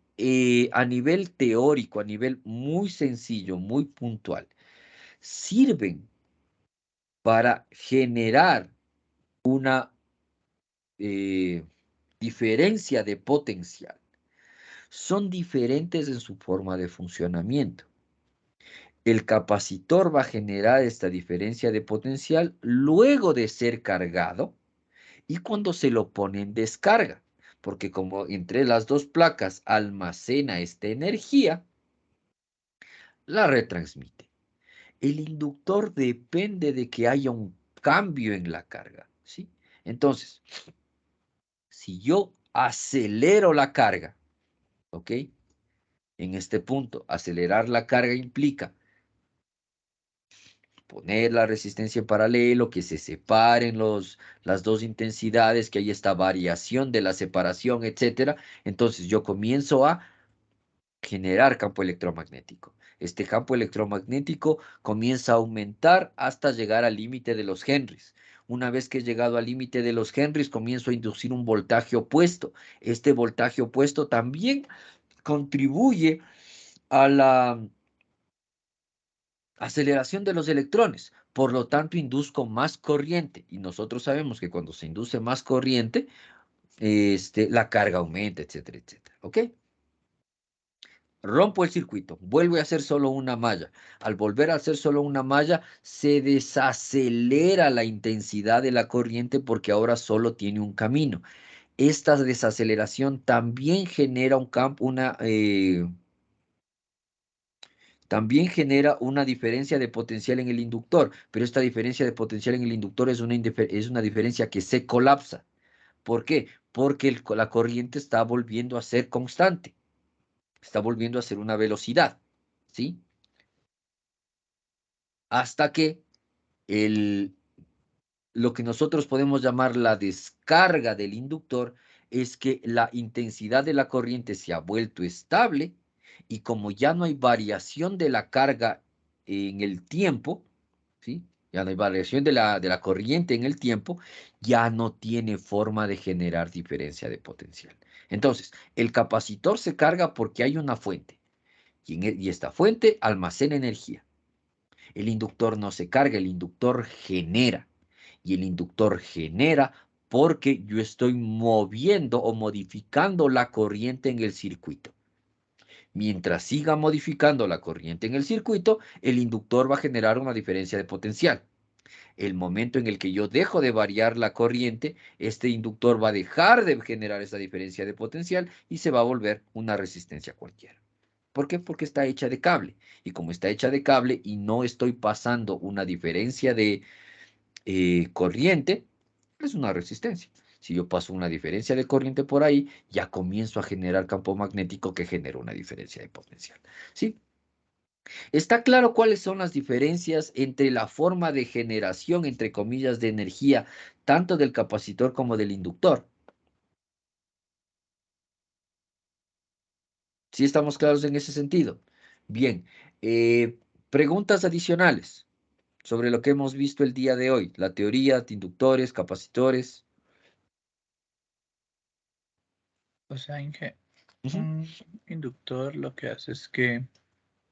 [SPEAKER 1] a nivel teórico, a nivel muy sencillo, muy puntual, sirven para generar una diferencia de potencial, son diferentes en su forma de funcionamiento. El capacitor va a generar esta diferencia de potencial luego de ser cargado y cuando se lo pone en descarga, porque como entre las dos placas almacena esta energía, la retransmite. El inductor depende de que haya un cambio en la carga, ¿sí? Entonces, si yo acelero la carga, ¿ok? En este punto, acelerar la carga implica poner la resistencia en paralelo, que se separen las dos intensidades, que hay esta variación de la separación, etcétera. Entonces yo comienzo a generar campo electromagnético. Este campo electromagnético comienza a aumentar hasta llegar al límite de los henrys. Una vez que he llegado al límite de los henrys, comienzo a inducir un voltaje opuesto. Este voltaje opuesto también contribuye a Aceleración de los electrones. Por lo tanto, induzco más corriente. Y nosotros sabemos que cuando se induce más corriente, la carga aumenta, etcétera, etcétera. ¿Ok? Rompo el circuito, vuelvo a hacer solo una malla. Al volver a hacer solo una malla, se desacelera la intensidad de la corriente porque ahora solo tiene un camino. Esta desaceleración también genera un campo, también genera una diferencia de potencial en el inductor, pero esta diferencia de potencial en el inductor es una diferencia que se colapsa. ¿Por qué? Porque la corriente está volviendo a ser constante, está volviendo a ser una velocidad, ¿sí? Hasta que lo que nosotros podemos llamar la descarga del inductor es que la intensidad de la corriente se ha vuelto estable y como ya no hay variación de la carga en el tiempo, ¿sí? Ya no hay variación de la corriente en el tiempo, ya no tiene forma de generar diferencia de potencial. Entonces, el capacitor se carga porque hay una fuente y esta fuente almacena energía. El inductor no se carga, el inductor genera. Y el inductor genera porque yo estoy moviendo o modificando la corriente en el circuito. Mientras siga modificando la corriente en el circuito, el inductor va a generar una diferencia de potencial. El momento en el que yo dejo de variar la corriente, este inductor va a dejar de generar esa diferencia de potencial y se va a volver una resistencia cualquiera. ¿Por qué? Porque está hecha de cable. Y como está hecha de cable y no estoy pasando una diferencia de corriente, es una resistencia. Si yo paso una diferencia de corriente por ahí, ya comienzo a generar campo magnético que genera una diferencia de potencial. ¿Sí? ¿Está claro cuáles son las diferencias entre la forma de generación, entre comillas, de energía, tanto del capacitor como del inductor? ¿Sí estamos claros en ese sentido? Bien, preguntas adicionales sobre lo que hemos visto el día de hoy, la teoría de inductores, capacitores.
[SPEAKER 7] O sea, Inge,
[SPEAKER 1] Ujú.
[SPEAKER 7] un inductor lo que hace es que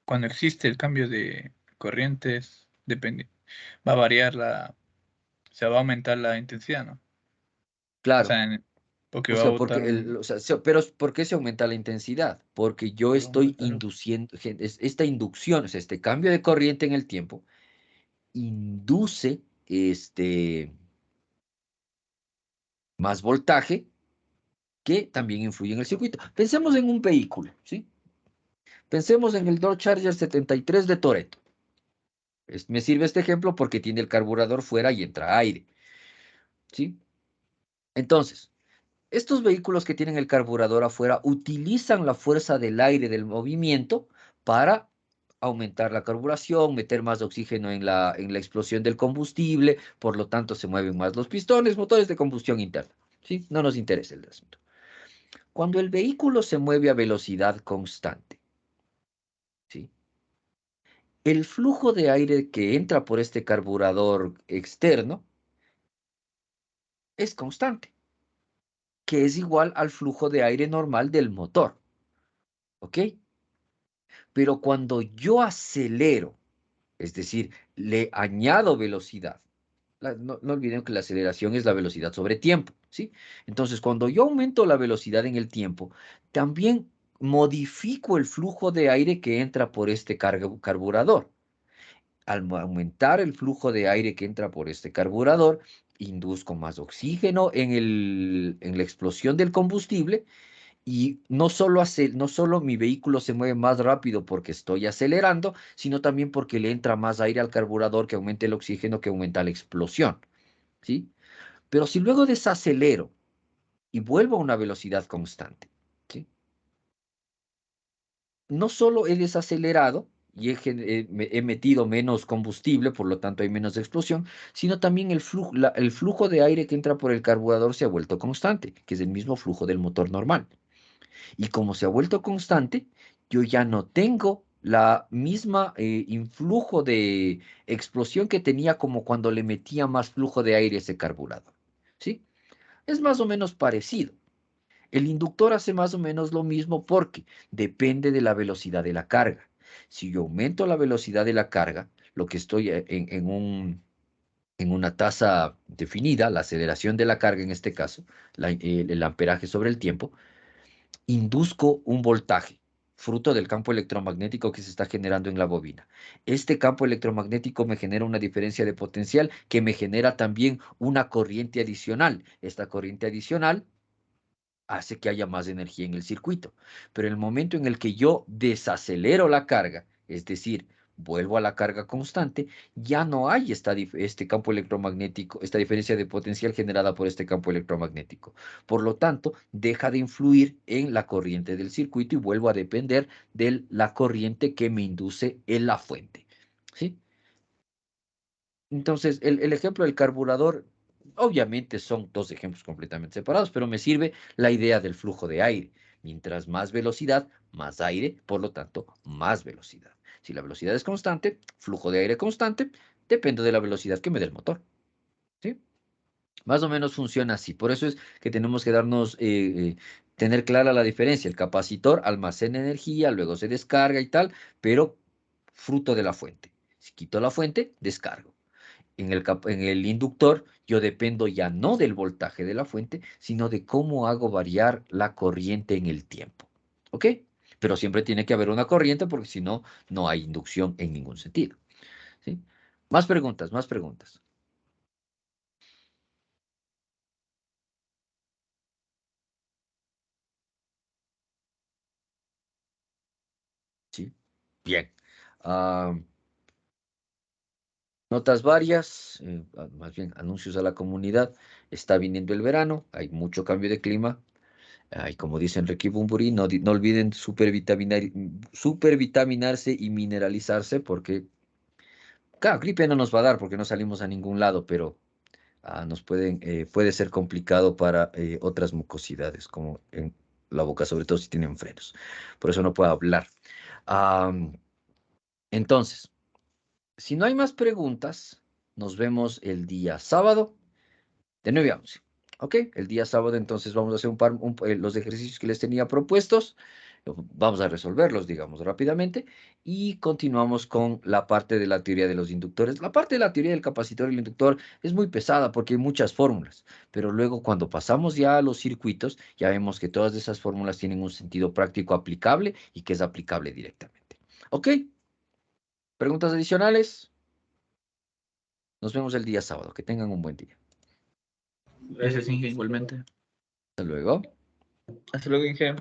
[SPEAKER 7] cuando existe el cambio de corrientes, va a variar se va a aumentar la intensidad, ¿no? O
[SPEAKER 1] Claro.
[SPEAKER 7] sea, porque
[SPEAKER 1] O
[SPEAKER 7] va a
[SPEAKER 1] sea, porque
[SPEAKER 7] botar un,
[SPEAKER 1] pero ¿por qué se aumenta la intensidad? Porque yo
[SPEAKER 7] porque va a
[SPEAKER 1] estoy
[SPEAKER 7] aumentar
[SPEAKER 1] induciendo, esta inducción, o sea, este cambio de corriente en el tiempo, induce más voltaje que también influye en el circuito. Pensemos en un vehículo, ¿sí? Pensemos en el Dodge Charger 73 de Toretto. Me sirve este ejemplo porque tiene el carburador fuera y entra aire, ¿sí? Entonces, estos vehículos que tienen el carburador afuera utilizan la fuerza del aire del movimiento para aumentar la carburación, meter más oxígeno en la explosión del combustible, por lo tanto se mueven más los pistones, motores de combustión interna, ¿sí? No nos interesa el asunto. Cuando el vehículo se mueve a velocidad constante, ¿sí? El flujo de aire que entra por este carburador externo es constante, que es igual al flujo de aire normal del motor, ¿ok? Pero cuando yo acelero, es decir, le añado velocidad, no olviden que la aceleración es la velocidad sobre tiempo, ¿sí? Entonces, cuando yo aumento la velocidad en el tiempo, también modifico el flujo de aire que entra por este carburador. Al aumentar el flujo de aire que entra por este carburador, induzco más oxígeno en la explosión del combustible y no solo mi vehículo se mueve más rápido porque estoy acelerando, sino también porque le entra más aire al carburador que aumenta el oxígeno, que aumenta la explosión, ¿sí? Pero si luego desacelero y vuelvo a una velocidad constante, ¿sí? No solo he desacelerado y he metido menos combustible, por lo tanto hay menos explosión, sino también el flujo de aire que entra por el carburador se ha vuelto constante, que es el mismo flujo del motor normal. Y como se ha vuelto constante, yo ya no tengo la misma influjo de explosión que tenía como cuando le metía más flujo de aire a ese carburador. ¿Sí? Es más o menos parecido. El inductor hace más o menos lo mismo porque depende de la velocidad de la carga. Si yo aumento la velocidad de la carga, lo que estoy en una tasa definida, la aceleración de la carga en este caso, el amperaje sobre el tiempo, induzco un voltaje, fruto del campo electromagnético que se está generando en la bobina. Este campo electromagnético me genera una diferencia de potencial que me genera también una corriente adicional. Esta corriente adicional hace que haya más energía en el circuito. Pero el momento en el que yo desacelero la carga, es decir, vuelvo a la carga constante, ya no hay este campo electromagnético, esta diferencia de potencial generada por este campo electromagnético. Por lo tanto, deja de influir en la corriente del circuito y vuelvo a depender de la corriente que me induce en la fuente. ¿Sí? Entonces, el ejemplo del carburador, obviamente son dos ejemplos completamente separados, pero me sirve la idea del flujo de aire. Mientras más velocidad, más aire, por lo tanto, más velocidad. Si la velocidad es constante, flujo de aire constante, depende de la velocidad que me dé el motor. ¿Sí? Más o menos funciona así. Por eso es que tenemos que tener clara la diferencia. El capacitor almacena energía, luego se descarga y tal, pero fruto de la fuente. Si quito la fuente, descargo. En el inductor, yo dependo ya no del voltaje de la fuente, sino de cómo hago variar la corriente en el tiempo. ¿Ok? Pero siempre tiene que haber una corriente porque si no, no hay inducción en ningún sentido. ¿Sí? Más preguntas, más preguntas. ¿Sí? Bien. Ah, notas varias, más bien anuncios a la comunidad. Está viniendo el verano, hay mucho cambio de clima. Ay, como dice Enrique Bumburi, no olviden supervitaminarse y mineralizarse porque, claro, gripe no nos va a dar porque no salimos a ningún lado, pero puede ser complicado para otras mucosidades, como en la boca, sobre todo si tienen frenos. Por eso no puedo hablar. Am, entonces, si no hay más preguntas, nos vemos el día sábado de 9 a 11. ¿Ok? El día sábado entonces vamos a hacer los ejercicios que les tenía propuestos. Vamos a resolverlos, digamos, rápidamente. Y continuamos con la parte de la teoría de los inductores. La parte de la teoría del capacitor y el inductor es muy pesada porque hay muchas fórmulas. Pero luego cuando pasamos ya a los circuitos, ya vemos que todas esas fórmulas tienen un sentido práctico aplicable y que es aplicable directamente. ¿Ok? ¿Preguntas adicionales? Nos vemos el día sábado. Que tengan un buen día.
[SPEAKER 6] Gracias, Inge, igualmente.
[SPEAKER 1] Hasta luego.
[SPEAKER 4] Hasta luego, Inge.